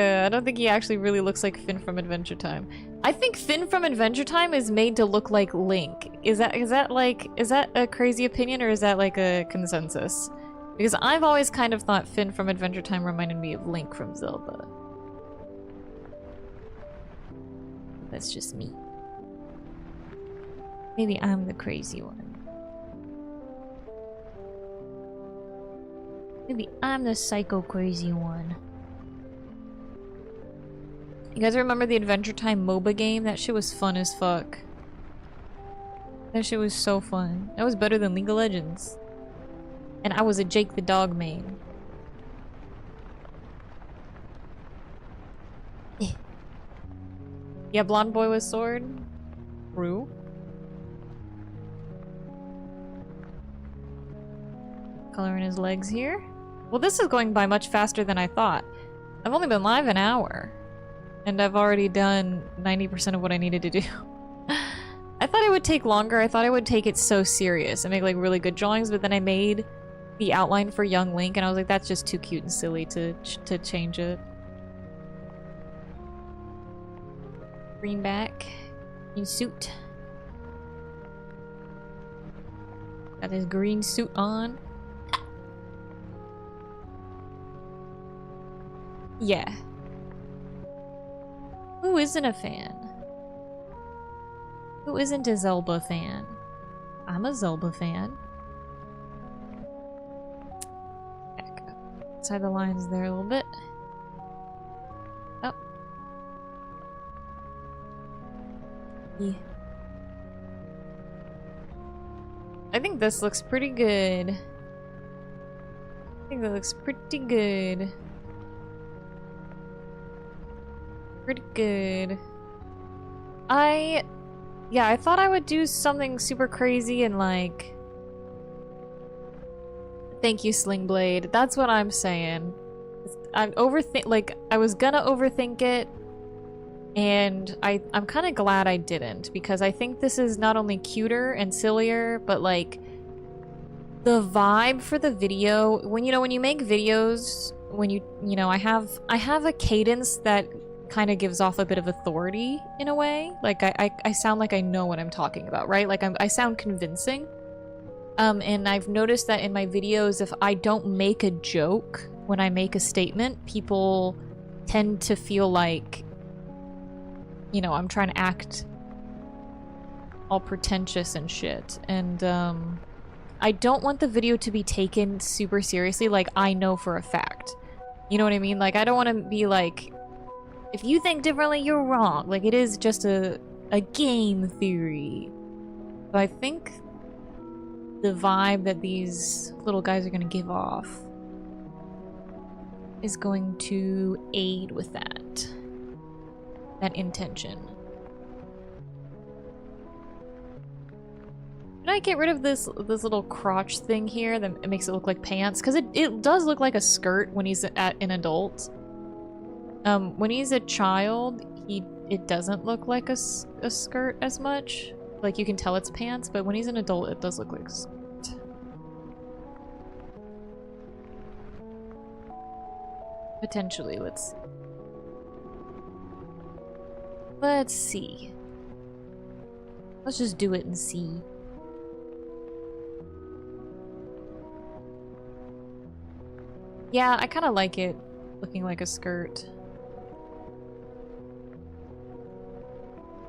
he actually really looks like Finn from Adventure Time. I think Finn from Adventure Time is made to look like Link. Is that a crazy opinion, or is that like a consensus? Because I've always kind of thought Finn from Adventure Time reminded me of Link from Zelda. That's just me. Maybe I'm the crazy one. Maybe I'm the psycho crazy one. You guys remember the Adventure Time MOBA game? That shit was fun as fuck. That shit was so fun. That was better than League of Legends. And I was a Jake the Dog main. Yeah, blonde boy with sword. True. Coloring his legs here. Well, this is going by much faster than I thought. I've only been live an hour. And I've already done 90% of what I needed to do. I thought it would take longer. I thought I would take it so serious and make like really good drawings, but then I made the outline for young Link and I was like, that's just too cute and silly to change it. Green back. Green suit. Got his green suit on. Yeah. Who isn't a fan? Who isn't a Zelda fan? I'm a Zelda fan. Back up. Inside the lines there a little bit. Oh. Yeah. I think this looks pretty good. I think that looks pretty good. Pretty good. Yeah, I thought I would do something super crazy and like... Thank you, Sling Blade. That's what I'm saying. I was gonna overthink it, and I'm kind of glad I didn't, because I think this is not only cuter and sillier, but like the vibe for the video, when you make videos, I have a cadence that kind of gives off a bit of authority in a way. Like I sound like I know what I'm talking about, right? Like I sound convincing. And I've noticed that in my videos, if I don't make a joke when I make a statement, people tend to feel like, I'm trying to act all pretentious and shit. And, I don't want the video to be taken super seriously, like I know for a fact. You know what I mean? Like, I don't want to be like, if you think differently, you're wrong. Like, it is just a game theory. But I think the vibe that these little guys are going to give off is going to aid with that intention. Should I get rid of this little crotch thing here that it makes it look like pants? Because it does look like a skirt when he's an adult. When he's a child, it doesn't look like a skirt as much. Like, you can tell it's pants, but when he's an adult, it does look like a skirt. Potentially, let's see. Let's just do it and see. Yeah, I kind of like it looking like a skirt.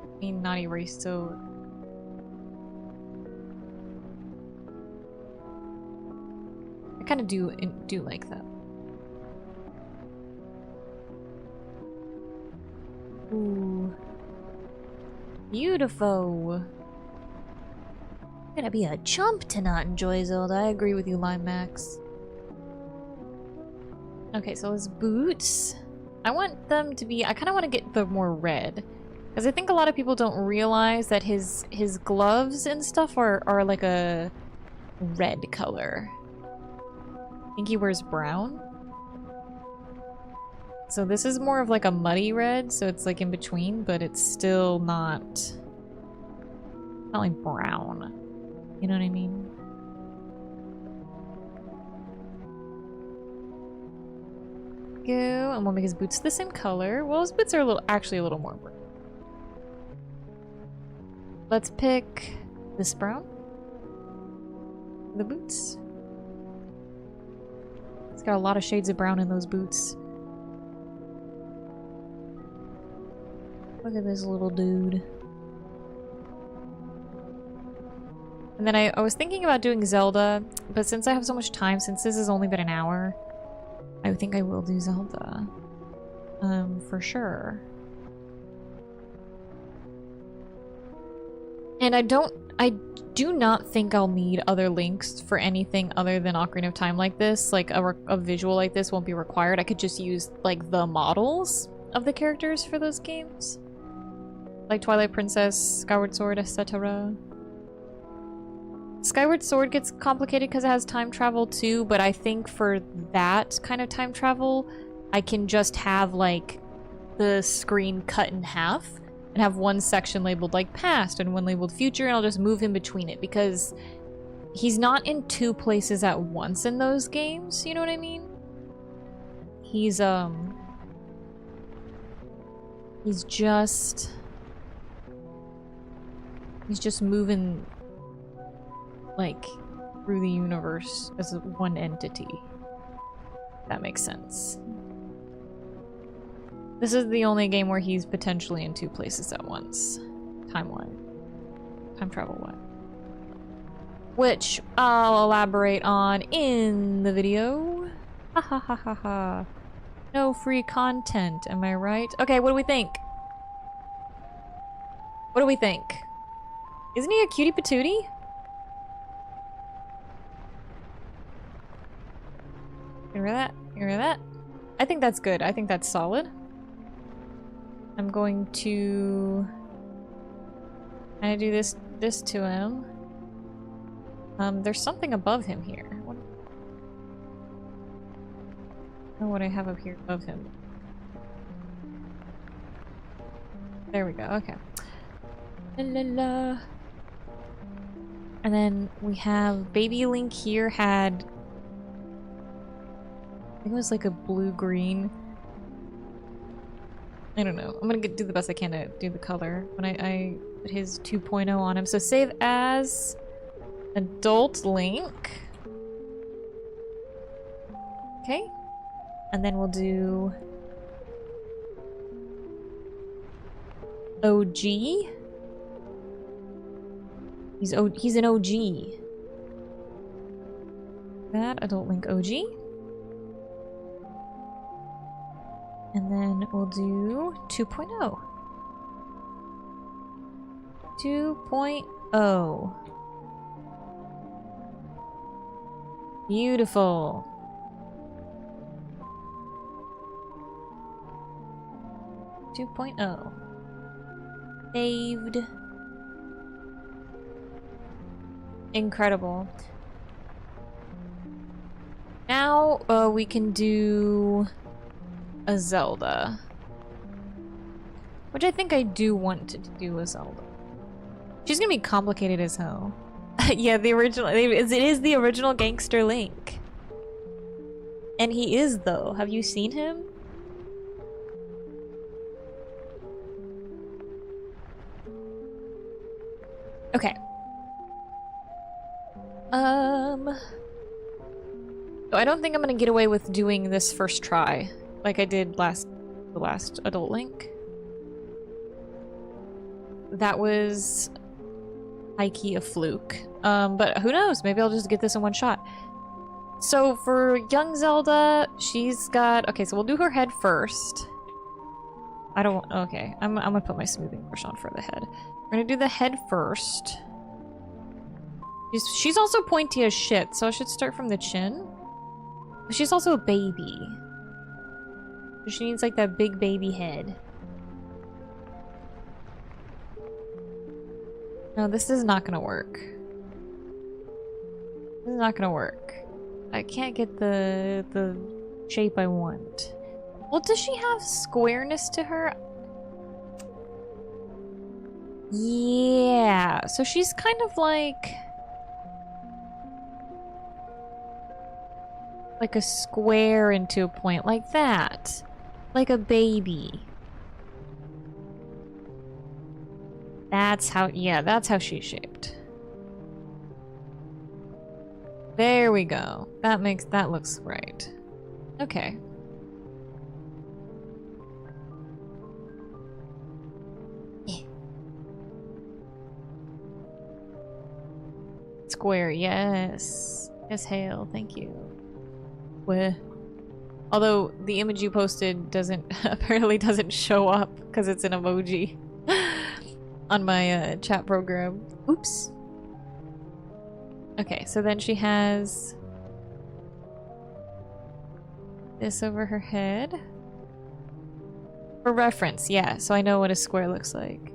I mean, not erased, so... I kind of do like that. Ooh. Beautiful. You're gonna be a chump to not enjoy Zelda. I agree with you, Lime Max. Okay, so his boots. I want them to be... I kind of want to get the more red. Because I think a lot of people don't realize that his gloves and stuff are like a red color. I think he wears brown. So this is more of like a muddy red, so it's like in between, but it's still not like brown. You know what I mean? Go, and we'll make his boots the same color. Well, his boots are actually a little more brown. Let's pick this brown. The boots. It's got a lot of shades of brown in those boots. Look at this little dude. And then I was thinking about doing Zelda, but since I have so much time, since this has only been an hour, I think I will do Zelda. For sure. And I do not think I'll need other links for anything other than Ocarina of Time like this. Like, a visual like this won't be required. I could just use, like, the models of the characters for those games. Like Twilight Princess, Skyward Sword, etc. Skyward Sword gets complicated because it has time travel too, but I think for that kind of time travel, I can just have, like, the screen cut in half and have one section labeled, like, past and one labeled future, and I'll just move in between it, because he's not in two places at once in those games, you know what I mean? He's just moving, like, through the universe as one entity. That makes sense. This is the only game where he's potentially in two places at once. Time-wise. Time travel-wise. Which I'll elaborate on in the video. Ha ha ha ha ha. No free content, am I right? Okay, what do we think? What do we think? Isn't he a cutie patootie? Get rid of that. Get rid of that. I think that's good. I think that's solid. I'm going to kind of do this to him. There's something above him here. What? I don't know what I have up here above him. There we go. Okay. La la la. And then we have Baby Link here had, I think it was like a blue-green. I don't know. I'm gonna do the best I can to do the color when I put his 2.0 on him. So save as Adult Link. Okay. And then we'll do OG. He's an OG. That Adult Link OG. And then we'll do 2.0. 2.0. Beautiful. Saved. Incredible. Now we can do a Zelda. Which I think I do want to do a Zelda. She's gonna be complicated as hell. Yeah, the original. It is the original Gangster Link. And he is, though. Have you seen him? Okay. So I don't think I'm gonna get away with doing this first try, like I did the last Adult Link. That was high-key a fluke. But who knows? Maybe I'll just get this in one shot. So for young Zelda, she's got... Okay, so we'll do her head first. I don't... Okay, I'm gonna put my smoothing brush on for the head. We're gonna do the head first. She's also pointy as shit, so I should start from the chin. She's also a baby. So she needs like that big baby head. No, this is not gonna work. This is not gonna work. I can't get the shape I want. Well, does she have squareness to her? Yeah, so she's kind of like a square into a point, like that. Like a baby. That's how, yeah, that's how she's shaped. There we go. That looks right. Okay. Square, yes. Yes, hail, thank you. Where? Although the image you posted apparently doesn't show up because it's an emoji on my chat program. Oops. Okay, so then she has this over her head. For reference, yeah, so I know what a square looks like.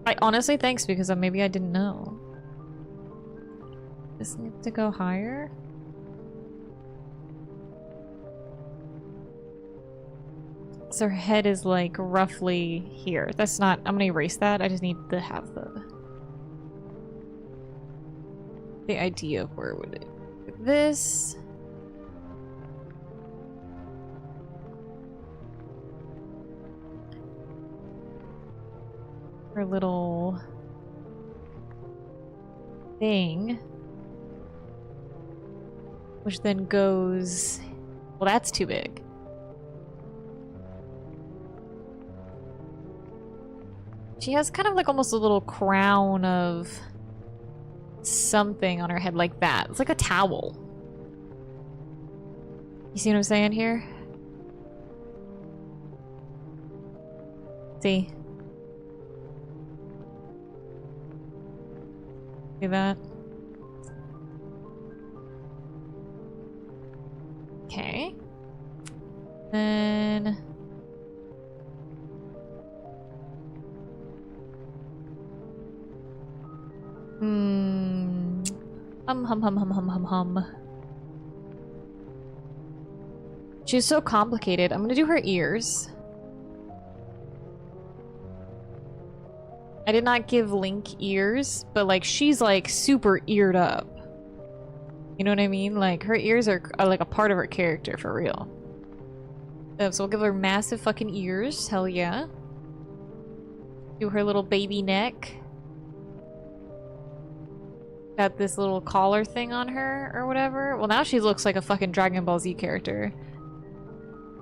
I honestly thanks because maybe I didn't know. This needs to go higher. So her head is like roughly here. That's not, I'm gonna erase that. I just need to have the idea of where would it, this. Her little thing. Which then goes, well, that's too big. She has kind of like almost a little crown of something on her head like that. It's like a towel. You see what I'm saying here? See? See that? Hum hum hum hum hum hum hum. She's so complicated. I'm gonna do her ears. I did not give Link ears, but like she's like super eared up. You know what I mean? Like her ears are like a part of her character for real. So we'll give her massive fucking ears. Hell yeah. Do her little baby neck. Got this little collar thing on her or whatever. Well, now she looks like a fucking Dragon Ball Z character.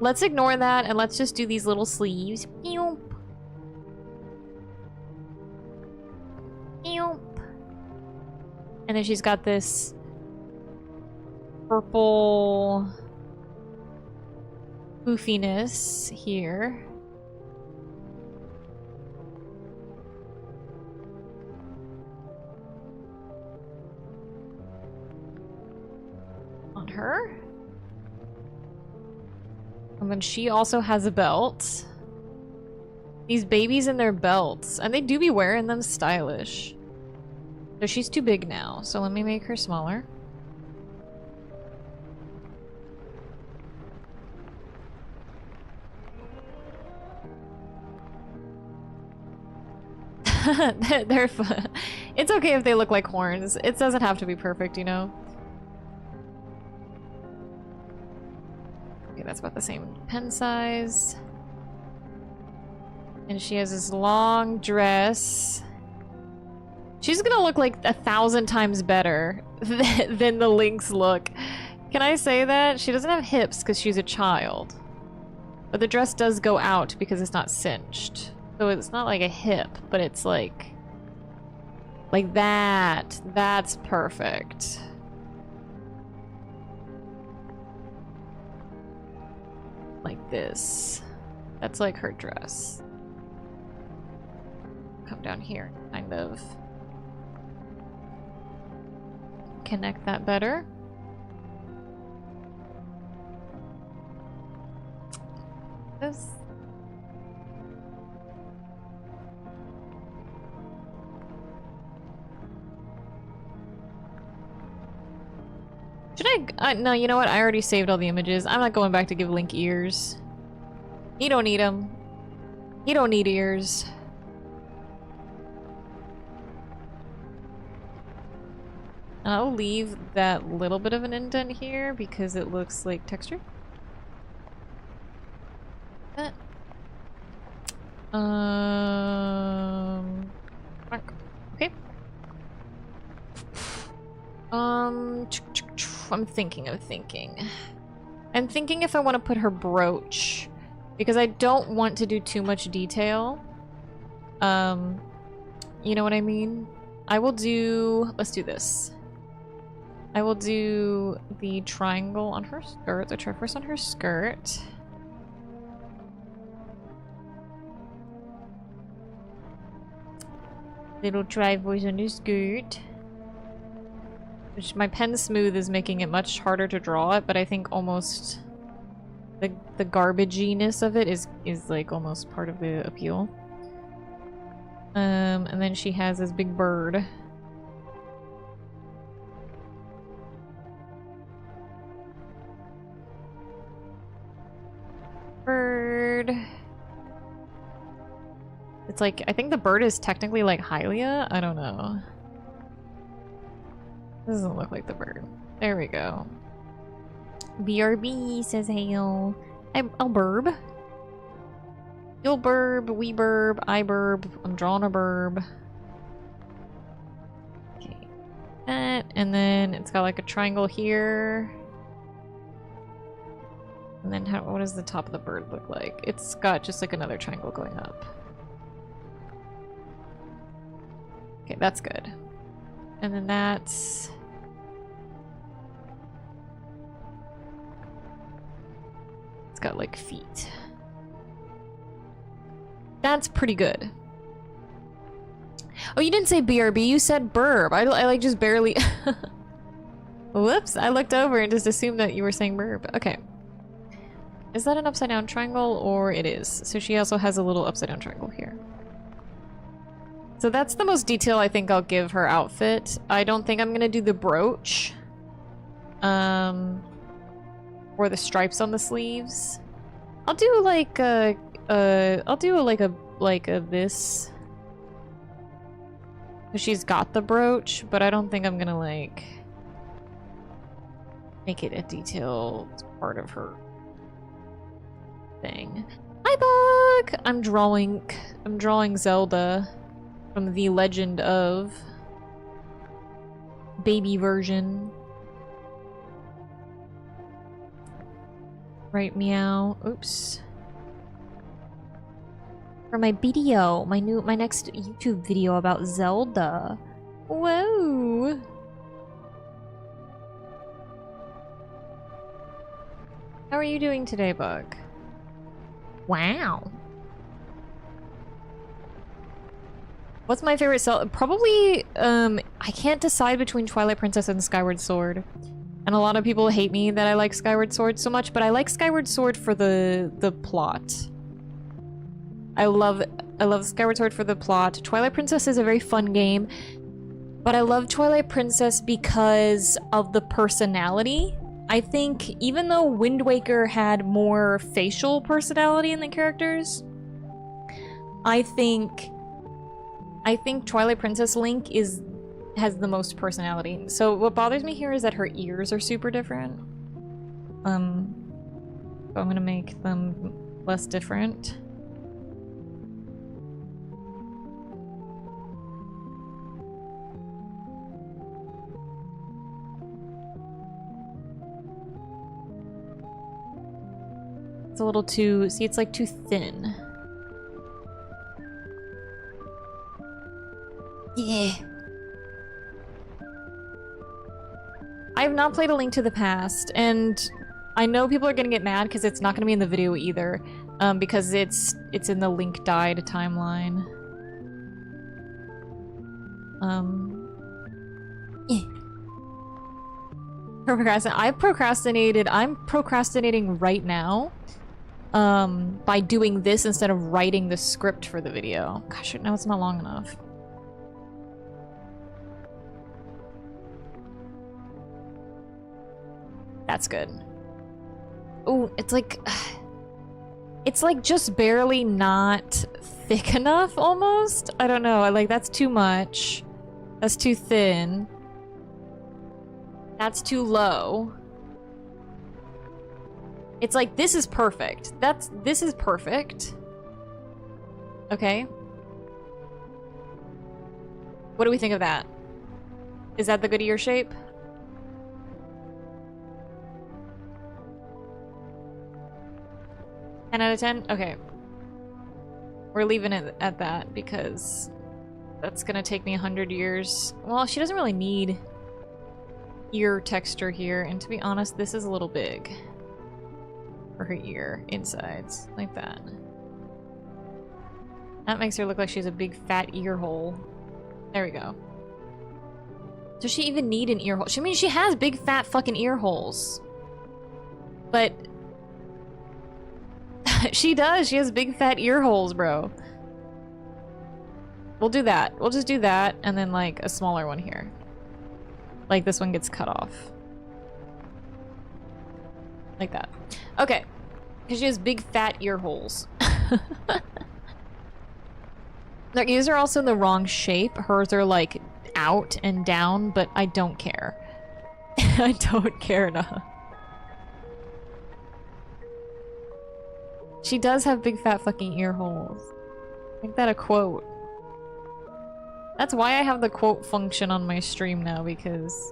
Let's ignore that and let's just do these little sleeves. Eoop. Eoop. And then she's got this purple poofiness here. On her. And then she also has a belt. These babies and their belts. And they do be wearing them stylish. So she's too big now. So let me make her smaller. They're fun. It's okay if they look like horns. It doesn't have to be perfect, you know? Okay, that's about the same pen size. And she has this long dress. She's gonna look like 1,000 times better than the Lynx look. Can I say that? She doesn't have hips because she's a child. But the dress does go out because it's not cinched. So it's not like a hip, but it's like that. That's perfect. Like this. That's like her dress. Come down here, kind of. Connect that better. This. Should I? No, you know what? I already saved all the images. I'm not going back to give Link ears. He don't need them. He don't need ears. I'll leave that little bit of an indent here because it looks like texture. Okay. I'm thinking. I'm thinking if I want to put her brooch because I don't want to do too much detail. You know what I mean? I will do, let's do this. I will do the triangle on her skirt, the triforce on her skirt. Little triforce on her skirt. Which my pen smooth is making it much harder to draw it, but I think almost the garbaginess of it is like almost part of the appeal. And then she has this big bird. Bird. It's like, I think the bird is technically like Hylia? I don't know. Doesn't look like the bird. There we go. BRB says hail. I'll burb. You'll burb, we burb, I burb. I'm drawing a burb. Okay. That, and then it's got like a triangle here. And then what does the top of the bird look like? It's got just like another triangle going up. Okay, that's good. And then that's... It's got like feet. That's pretty good. Oh, you didn't say BRB, you said burb. I like just barely... Whoops, I looked over and just assumed that you were saying burb. Okay. Is that an upside down triangle? Or it is. So she also has a little upside down triangle here. So that's the most detail I think I'll give her outfit. I don't think I'm gonna do the brooch. Or the stripes on the sleeves. I'll do like I'll do like a this. She's got the brooch, but I don't think I'm gonna like make it a detailed part of her thing. Hi, Bug! I'm drawing Zelda from The Legend of baby version. Right, meow. Oops. For my video, my next YouTube video about Zelda. Whoa! How are you doing today, Bug? Wow. What's my favorite Zelda? Probably, I can't decide between Twilight Princess and Skyward Sword. And a lot of people hate me that I like Skyward Sword so much, but I like Skyward Sword for the plot. I love Skyward Sword for the plot. Twilight Princess is a very fun game, but I love Twilight Princess because of the personality. I think even though Wind Waker had more facial personality in the characters, I think Twilight Princess Link has the most personality. So what bothers me here is that her ears are super different. So I'm gonna make them less different. It's a little too, see, it's like too thin. Yeah. I have not played A Link to the Past, and I know people are gonna get mad because it's not gonna be in the video either, because it's in the Link Died timeline. Yeah. I'm procrastinating right now, by doing this instead of writing the script for the video. Gosh, now it's not long enough. That's good. Ooh, it's like just barely not thick enough almost. I don't know. Like, that's too much. That's too thin. That's too low. It's like, this is perfect. This is perfect. Okay. What do we think of that? Is that the good ear shape? Ten out of 10? Okay. We're leaving it at that because that's gonna take me 100 years. Well, she doesn't really need ear texture here, and to be honest, this is a little big for her ear insides, like that. That makes her look like she has a big fat ear hole. There we go. Does she even need an ear hole? I mean, she has big fat fucking ear holes. But she does. She has big fat ear holes, bro. We'll do that. We'll just do that, and then like a smaller one here. Like this one gets cut off. Like that. Okay. Because she has big fat ear holes. Their ears are also the wrong shape. Hers are like out and down, but I don't care. I don't care enough. She does have big fat fucking ear holes. Make that a quote. That's why I have the quote function on my stream now, because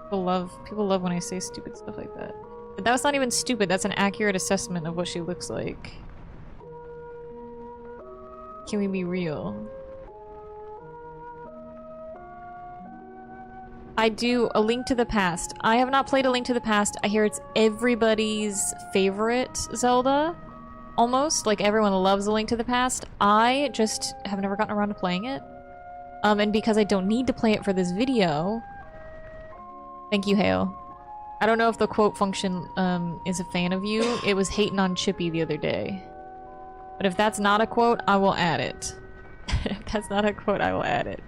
people love when I say stupid stuff like that. But that was not even stupid, that's an accurate assessment of what she looks like. Can we be real? I do A Link to the Past. I have not played A Link to the Past. I hear it's everybody's favorite Zelda. Almost. Like, everyone loves A Link to the Past. I just have never gotten around to playing it. And because I don't need to play it for this video... Thank you, Hale. I don't know if the quote function is a fan of you. It was hating on Chippy the other day. But if that's not a quote, I will add it. If that's not a quote, I will add it.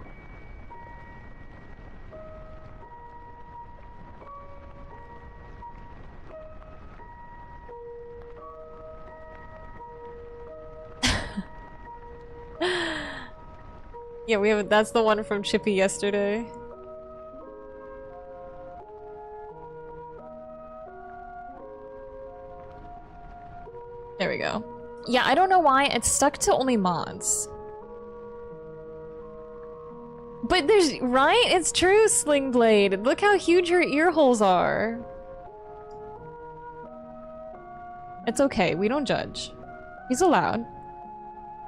Yeah, we have. That's the one from Chippy yesterday. There we go. Yeah, I don't know why it's stuck to only mods. But there's right? It's true, Sling Blade. Look how huge her ear holes are. It's okay. We don't judge. He's allowed.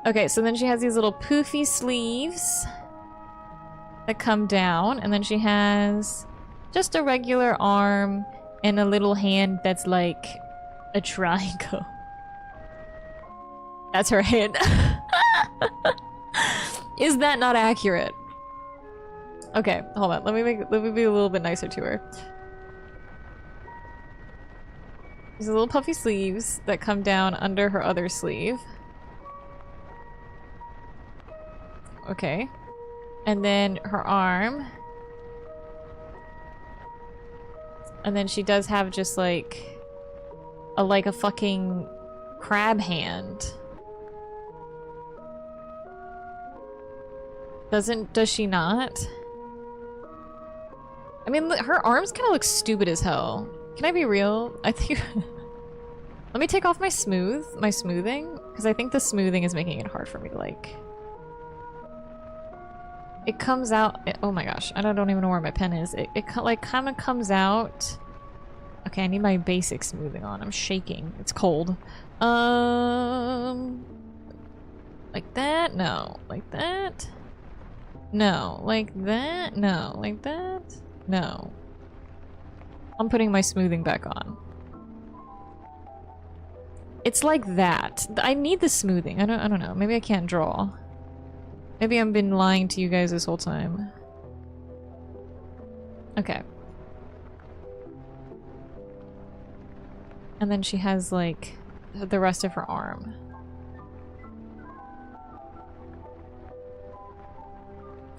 Okay, so then she has these little poofy sleeves that come down, and then she has just a regular arm and a little hand that's like a triangle. That's her hand. Is that not accurate? Okay, hold on. Let me be a little bit nicer to her. These little puffy sleeves that come down under her other sleeve. Okay. And then her arm. And then she does have just like a fucking crab hand. Does she not? I mean, her arms kind of look stupid as hell. Can I be real? I think... Let me take off my smoothing, because I think the smoothing is making it hard for me to like... It comes out... oh my gosh, I don't even know where my pen is. It like kind of comes out... Okay, I need my basic smoothing on. I'm shaking. It's cold. Like that? No. Like that? No. Like that? No. Like that? No. I'm putting my smoothing back on. It's like that. I need the smoothing. I don't know. Maybe I can't draw. Maybe I've been lying to you guys this whole time. Okay. And then she has like the rest of her arm.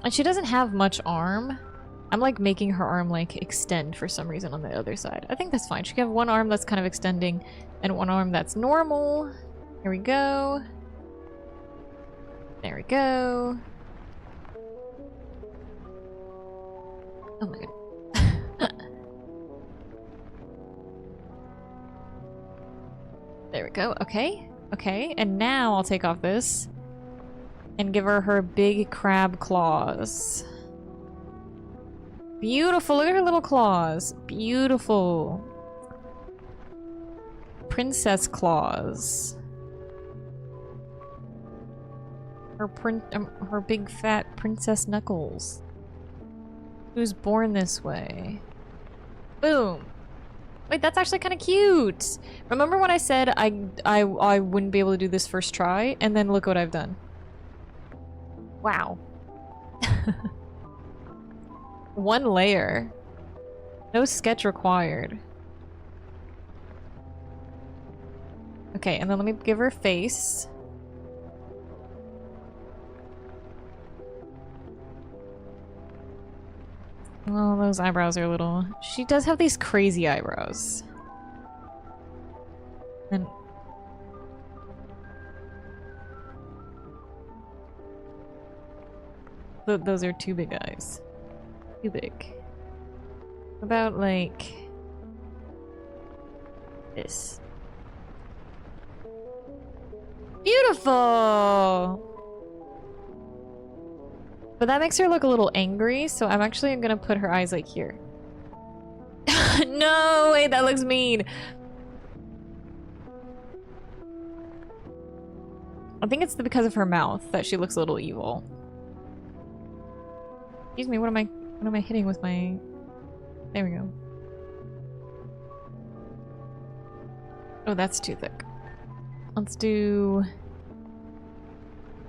And she doesn't have much arm. I'm like making her arm like extend for some reason on the other side. I think that's fine. She can have one arm that's kind of extending and one arm that's normal. Here we go. There we go. Oh my god. There we go. Okay. Okay. And now I'll take off this and give her her big crab claws. Beautiful. Look at her little claws. Beautiful. Princess claws. Her big fat princess knuckles. Who's born this way? Boom. Wait, that's actually kind of cute. Remember when I said I wouldn't be able to do this first try? And then look what I've done. Wow. One layer. No sketch required. Okay, and then let me give her face. Oh, those eyebrows are a little... She does have these crazy eyebrows. And... those are too big eyes. Too big. What about, like... this? Beautiful! But that makes her look a little angry, so I'm actually gonna put her eyes like here. No, wait, that looks mean. I think it's because of her mouth that she looks a little evil. Excuse me, what am I hitting with my... There we go. Oh, that's too thick. Let's do...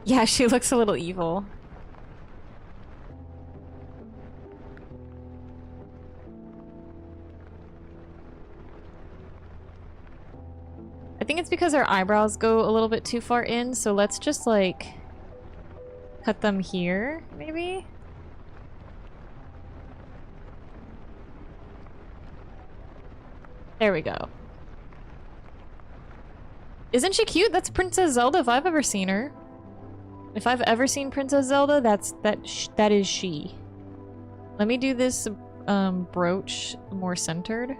Yeah, she looks a little evil. I think it's because her eyebrows go a little bit too far in, so let's just like cut them here, maybe? There we go. Isn't she cute? That's Princess Zelda if I've ever seen her. If I've ever seen Princess Zelda, that is she. Let me do this brooch more centered.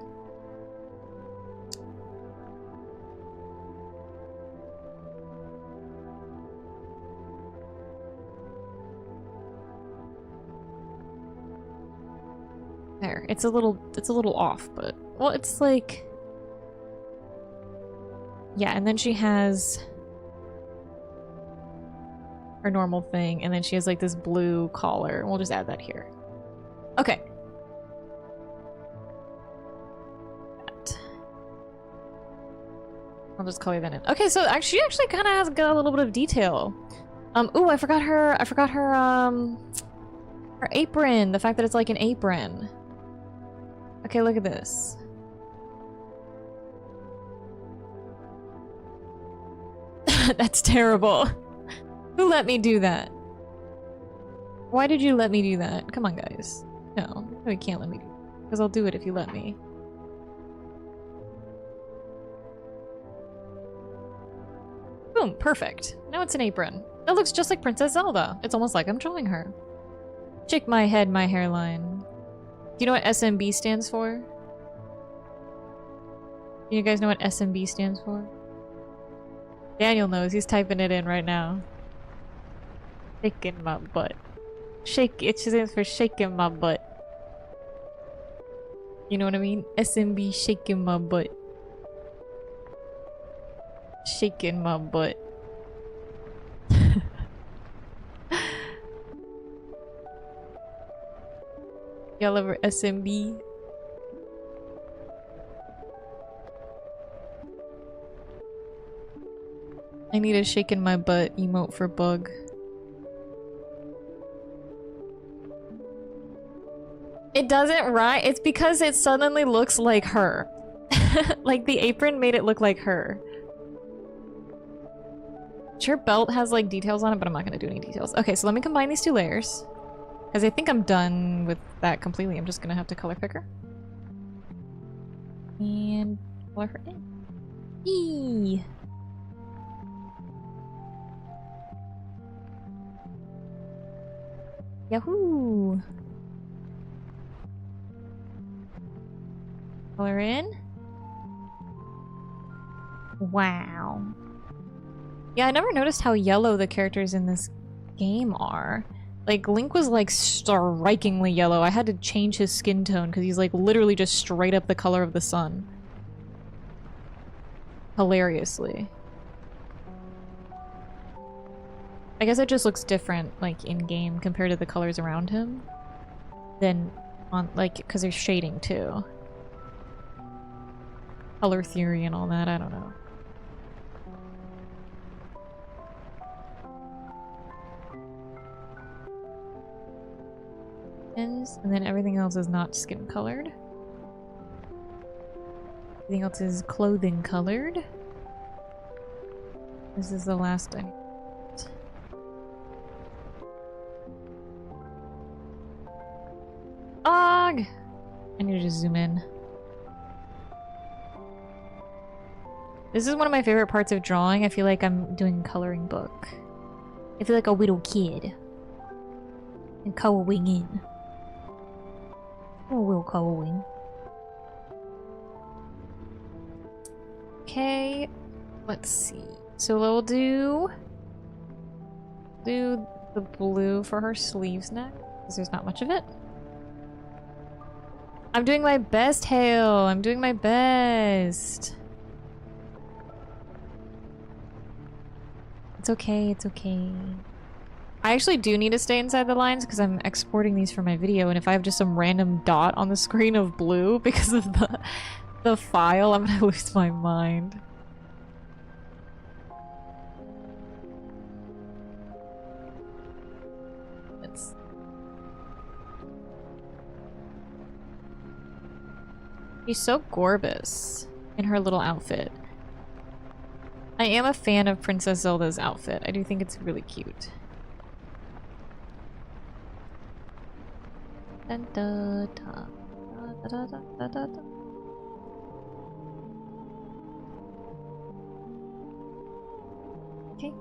There. It's a little off, but well, it's like yeah, and then she has her normal thing, and then she has like this blue collar. We'll just add that here. Okay. I'll just color that in. Okay, so she actually kind of has got a little bit of detail. Ooh, I forgot her her apron. The fact that it's like an apron. Okay, look at this. That's terrible. Who let me do that? Why did you let me do that? Come on, guys. No, you can't let me do it. Because I'll do it if you let me. Boom, perfect. Now it's an apron. It looks just like Princess Zelda. It's almost like I'm drawing her. Shake my head, my hairline. Do you know what SMB stands for? You guys know what SMB stands for? Daniel knows. He's typing it in right now. Shaking my butt. Shake. It stands for shaking my butt. You know what I mean? SMB shaking my butt. Shaking my butt. Y'all ever SMB? I need a shaking my butt emote for bug. It doesn't rhyme. It's because it suddenly looks like her. Like the apron made it look like her. Her belt has like details on it, but I'm not gonna do any details. Okay, so let me combine these two layers. Because I think I'm done with that completely. I'm just gonna have to color pick her. And color her in. Eee! Yahoo! Color in. Wow. Yeah, I never noticed how yellow the characters in this game are. Like, Link was like strikingly yellow. I had to change his skin tone because he's like literally just straight up the color of the sun. Hilariously. I guess it just looks different, like, in-game compared to the colors around him. Than on, like, because there's shading too. Color theory and all that, I don't know. And then everything else is not skin colored. Everything else is clothing colored. This is the last I need. Og! I need to just zoom in. This is one of my favorite parts of drawing. I feel like I'm doing a coloring book. I feel like a little kid. And coloring in. A little coloring. Okay, let's see. So we'll do the blue for her sleeves next, because there's not much of it. I'm doing my best, Hale. I'm doing my best. It's okay, it's okay. I actually do need to stay inside the lines because I'm exporting these for my video, and if I have just some random dot on the screen of blue because of the file, I'm gonna lose my mind. She's so gorgeous in her little outfit. I am a fan of Princess Zelda's outfit. I do think it's really cute. Dun, dun, dun, dun, dun, dun, dun, dun, dun. Okay.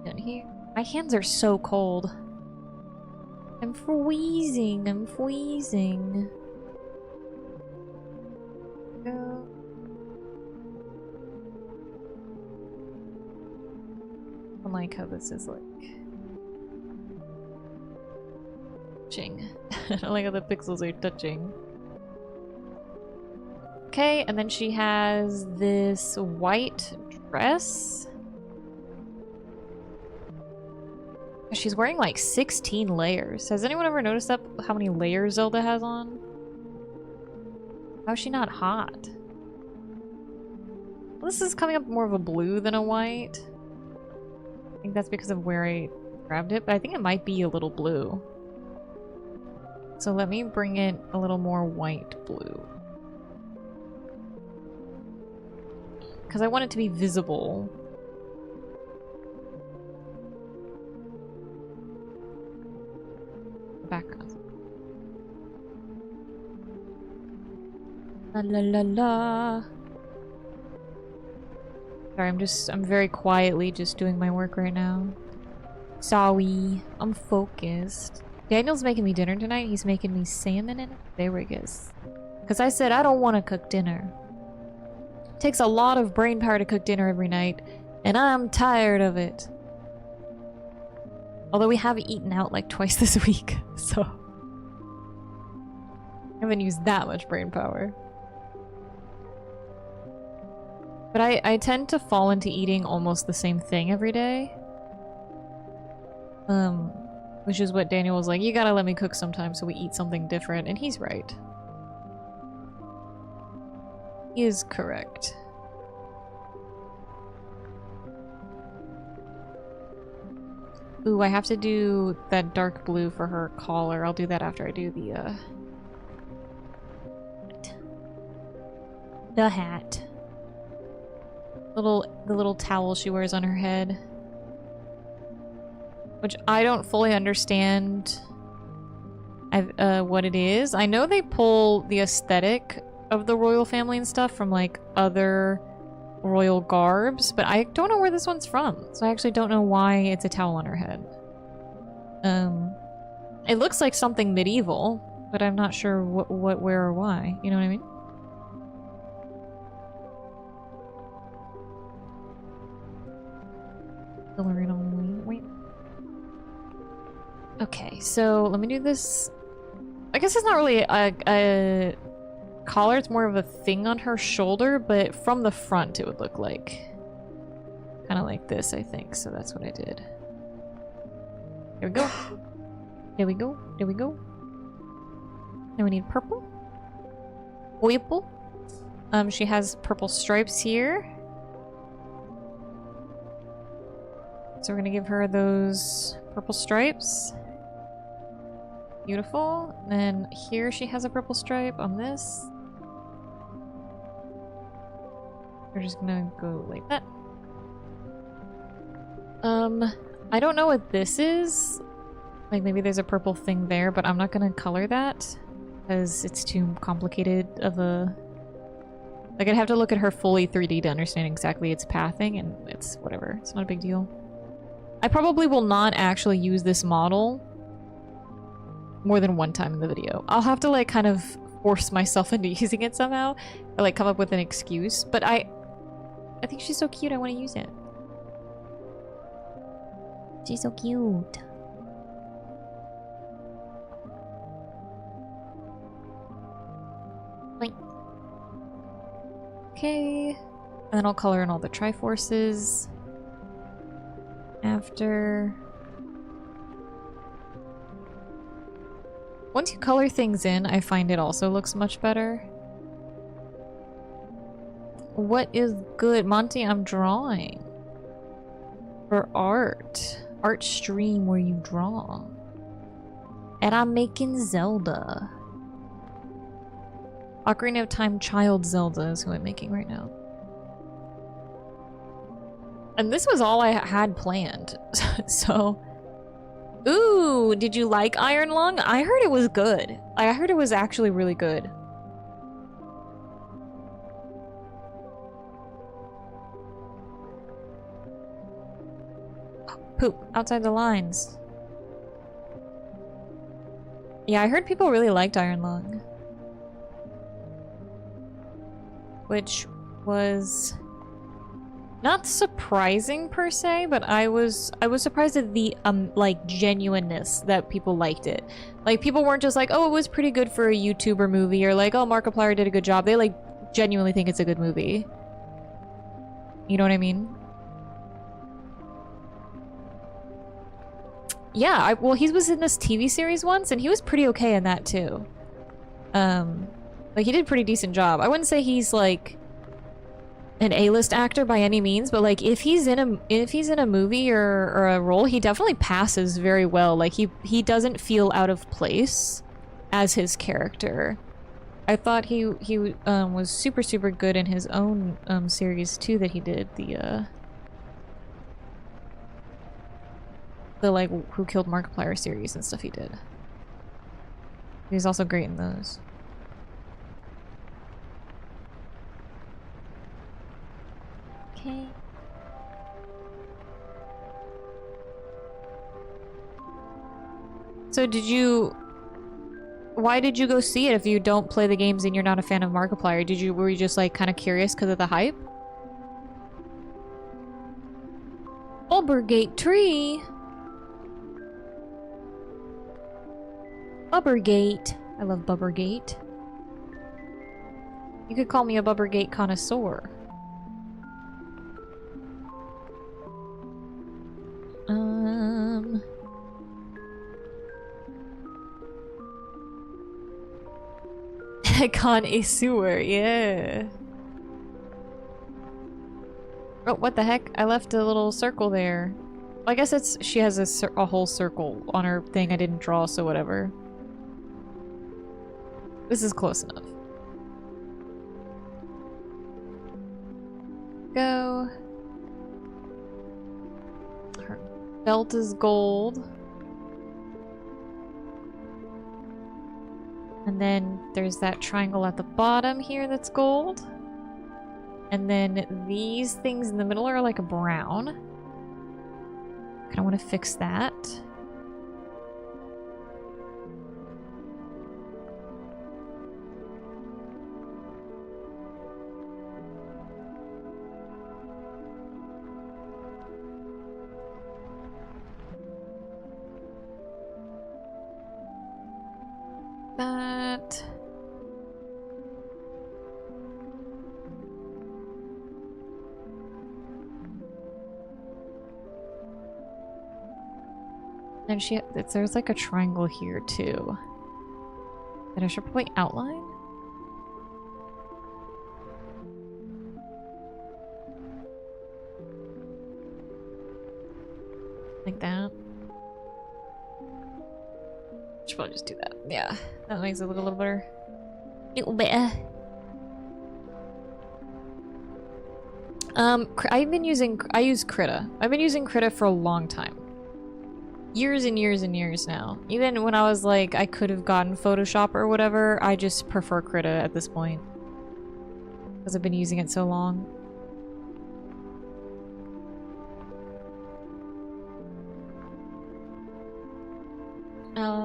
Down here. My hands are so cold. I'm freezing. I'm freezing. Go. I like how this is like touching. I like how the pixels are touching. Okay, and then she has this white dress. She's wearing like 16 layers. Has anyone ever noticed that how many layers Zelda has on? How is she not hot? Well, this is coming up more of a blue than a white. I think that's because of where I grabbed it, but I think it might be a little blue. So let me bring it a little more white blue. Because I want it to be visible. Background. La la la la. Sorry, I'm very quietly just doing my work right now. Sorry, I'm focused. Daniel's making me dinner tonight. He's making me salmon and asparagus. Because I said I don't want to cook dinner. It takes a lot of brain power to cook dinner every night, and I'm tired of it. Although we have eaten out like twice this week, so I haven't used that much brain power. But I tend to fall into eating almost the same thing every day. Which is what Daniel was like, you gotta let me cook sometime so we eat something different, and he's right. He is correct. Ooh, I have to do that dark blue for her collar. I'll do that after I do the hat. The little towel she wears on her head. Which I don't fully understand what it is. I know they pull the aesthetic of the royal family and stuff from like other royal garbs, but I don't know where this one's from, so I actually don't know why it's a towel on her head. It looks like something medieval, but I'm not sure what, where, or why. You know what I mean? Okay, so let me do this. I guess it's not really a collar, it's more of a thing on her shoulder, but from the front it would look like kind of like this, I think. So that's what I did. There we go. There we go. There we go. Then we need purple. Purple. She has purple stripes here. So we're gonna give her those purple stripes. Beautiful. And then here she has a purple stripe on this. We're just gonna go like that. I don't know what this is. Like maybe there's a purple thing there, but I'm not gonna color that because it's too complicated of a... Like I'd have to look at her fully 3D to understand exactly its pathing, and it's whatever. It's not a big deal. I probably will not actually use this model more than one time in the video. I'll have to like kind of force myself into using it somehow, or like come up with an excuse, but I think she's so cute, I want to use it. She's so cute. Wait. Okay. And then I'll color in all the Triforces after. Once you color things in, I find it also looks much better. What is good? Monty, I'm drawing. For art. Art stream where you draw. And I'm making Zelda. Ocarina of Time Child Zelda is who I'm making right now. And this was all I had planned. So Ooh, did you like Iron Lung? I heard it was good. I heard it was actually really good. Poop outside the lines. Yeah, I heard people really liked Iron Lung. Which was not surprising per se, but I was surprised at the like genuineness that people liked it. Like people weren't just like, "Oh, it was pretty good for a YouTuber movie," or like, "Oh, Markiplier did a good job." They like genuinely think it's a good movie. You know what I mean? Yeah, well, he was in this TV series once, and he was pretty okay in that too. Like he did a pretty decent job. I wouldn't say he's like an A-list actor by any means, but like if he's in a movie or a role, he definitely passes very well. Like he doesn't feel out of place as his character. I thought he was super good in his own series too that he did, the like Who Killed Markiplier series and stuff he did. He's also great in those. Okay. So why did you go see it if you don't play the games and you're not a fan of Markiplier? Were you just like kind of curious because of the hype? Bulbergate tree. Bubbergate. I love Bubbergate. You could call me a Bubbergate connoisseur. Connoisseur, yeah. Oh, what the heck? I left a little circle there. Well, I guess she has a whole circle on her thing I didn't draw, so whatever. This is close enough. Go. Her belt is gold. And then there's that triangle at the bottom here that's gold. And then these things in the middle are like a brown. Kind of want to fix that. That. And there's like a triangle here too. That I should probably outline. Like that. Should probably just do that. Yeah, that makes it look a little better. Little better. I use Krita. I've been using Krita for a long time. Years and years and years now. Even when I was like, I could have gotten Photoshop or whatever, I just prefer Krita at this point. Because I've been using it so long.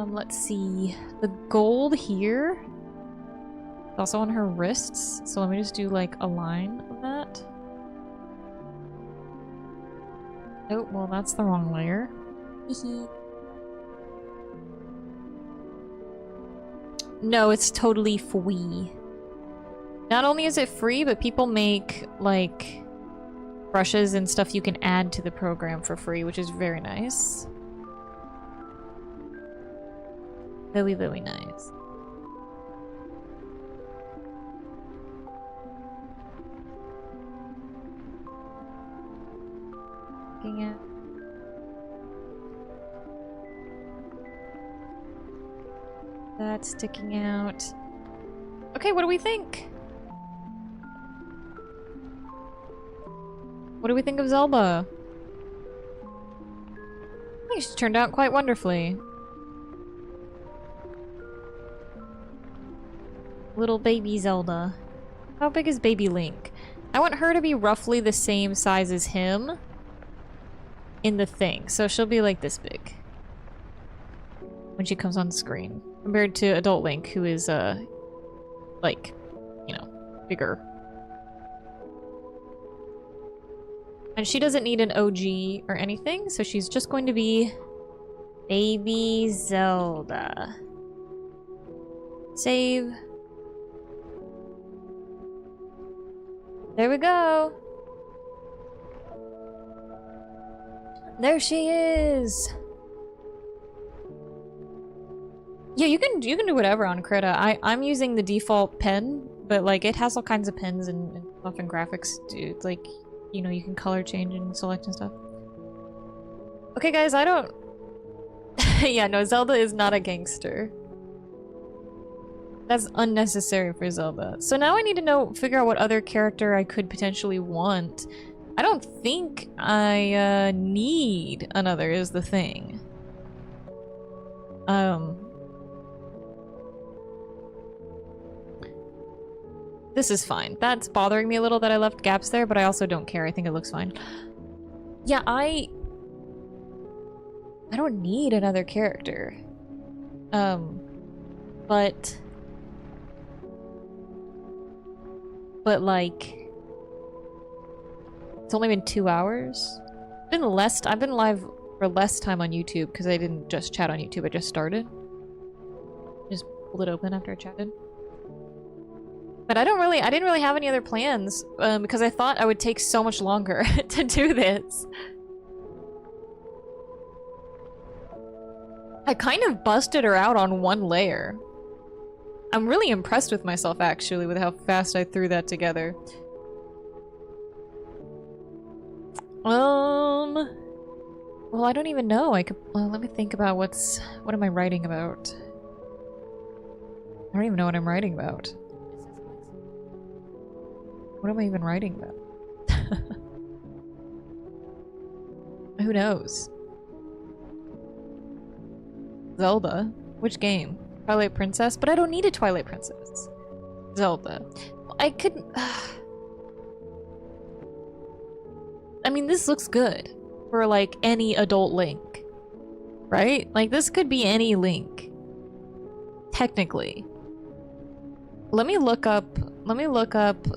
Let's see. The gold here is also on her wrists, so let me just do like a line of that. Oh, well that's the wrong layer. No, it's totally free. Not only is it free, but people make like brushes and stuff you can add to the program for free, which is very nice. Very, very nice. Looking at. That's sticking out. Okay, what do we think? What do we think of Zelda? He's turned out quite wonderfully. Little baby Zelda. How big is baby Link? I want her to be roughly the same size as him in the thing. So she'll be like this big when she comes on screen. Compared to adult Link, who is, like, you know, bigger. And she doesn't need an OG or anything, so she's just going to be baby Zelda. Save. There we go. There she is. Yeah, you can do whatever on Krita. I'm using the default pen, but like it has all kinds of pens and stuff and graphics, dude. Like, you know, you can color change and select and stuff. Okay, guys, I don't. Yeah, no, Zelda is not a gangster. That's unnecessary for Zelda. So now I need to figure out what other character I could potentially want. I don't think I need another is the thing. This is fine. That's bothering me a little that I left gaps there, but I also don't care. I think it looks fine. Yeah, I don't need another character. But like, it's only been 2 hours. I've been live for less time on YouTube because I didn't just chat on YouTube. I just started. Just pulled it open after I chatted. But I didn't really have any other plans because I thought I would take so much longer to do this. I kind of busted her out on one layer. I'm really impressed with myself, actually, with how fast I threw that together. Well, I don't even know. Well, let me think about what am I writing about? I don't even know what I'm writing about. What am I even writing about? Who knows? Zelda? Which game? Twilight Princess? But I don't need a Twilight Princess. Zelda. I could... I mean, this looks good for, like, any adult Link. Right? Like, this could be any Link. Technically. Let me look up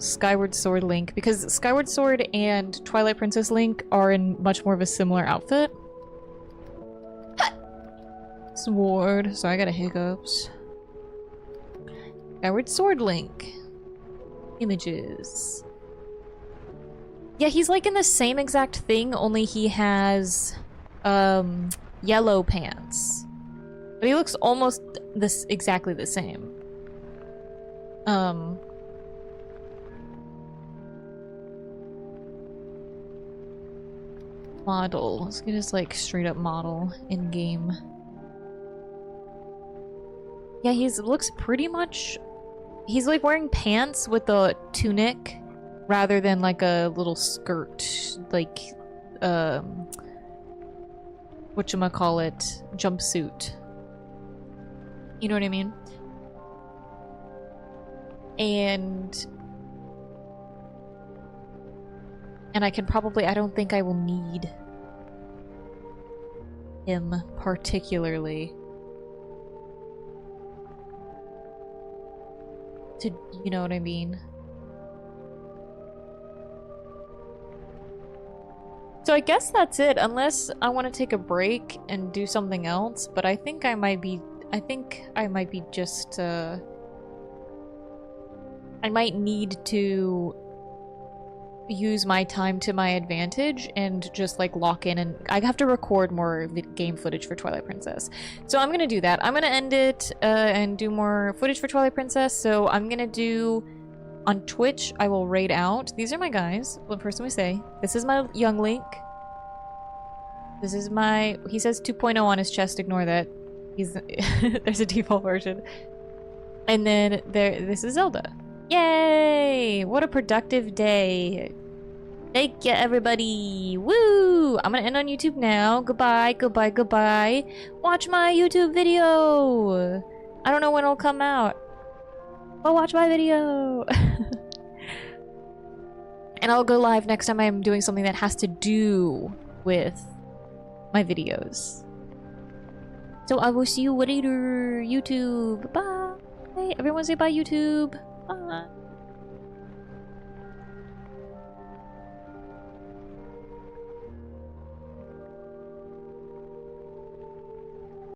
Skyward Sword Link, because Skyward Sword and Twilight Princess Link are in much more of a similar outfit. Sword. Sorry, I got a hiccups. Skyward Sword Link. Images. Yeah, he's like in the same exact thing, only he has yellow pants. But he looks almost exactly the same. Model. Let's get his like straight up model in game. Yeah, looks pretty much... He's like wearing pants with a tunic rather than like a little skirt, like, whatchamacallit, jumpsuit. You know what I mean? And I don't think I will need him particularly to, you know what I mean? So I guess that's it, unless I want to take a break and do something else, but I think I might be just, I might need to use my time to my advantage and just like lock in, and I have to record more game footage for Twilight Princess. So I'm gonna do that. I'm gonna end it and do more footage for Twilight Princess. So I'm gonna do on Twitch, I will raid out. These are my guys. What person we say? This is my young Link. This is my, he says 2.0 on his chest, ignore that. There's a default version. And then this is Zelda. Yay! What a productive day. Thank you, everybody. Woo! I'm gonna end on YouTube now. Goodbye, goodbye, goodbye. Watch my YouTube video. I don't know when it'll come out, but watch my video. And I'll go live next time I'm doing something that has to do with my videos. So I will see you later, YouTube. Bye. Everyone say bye, YouTube. Bye.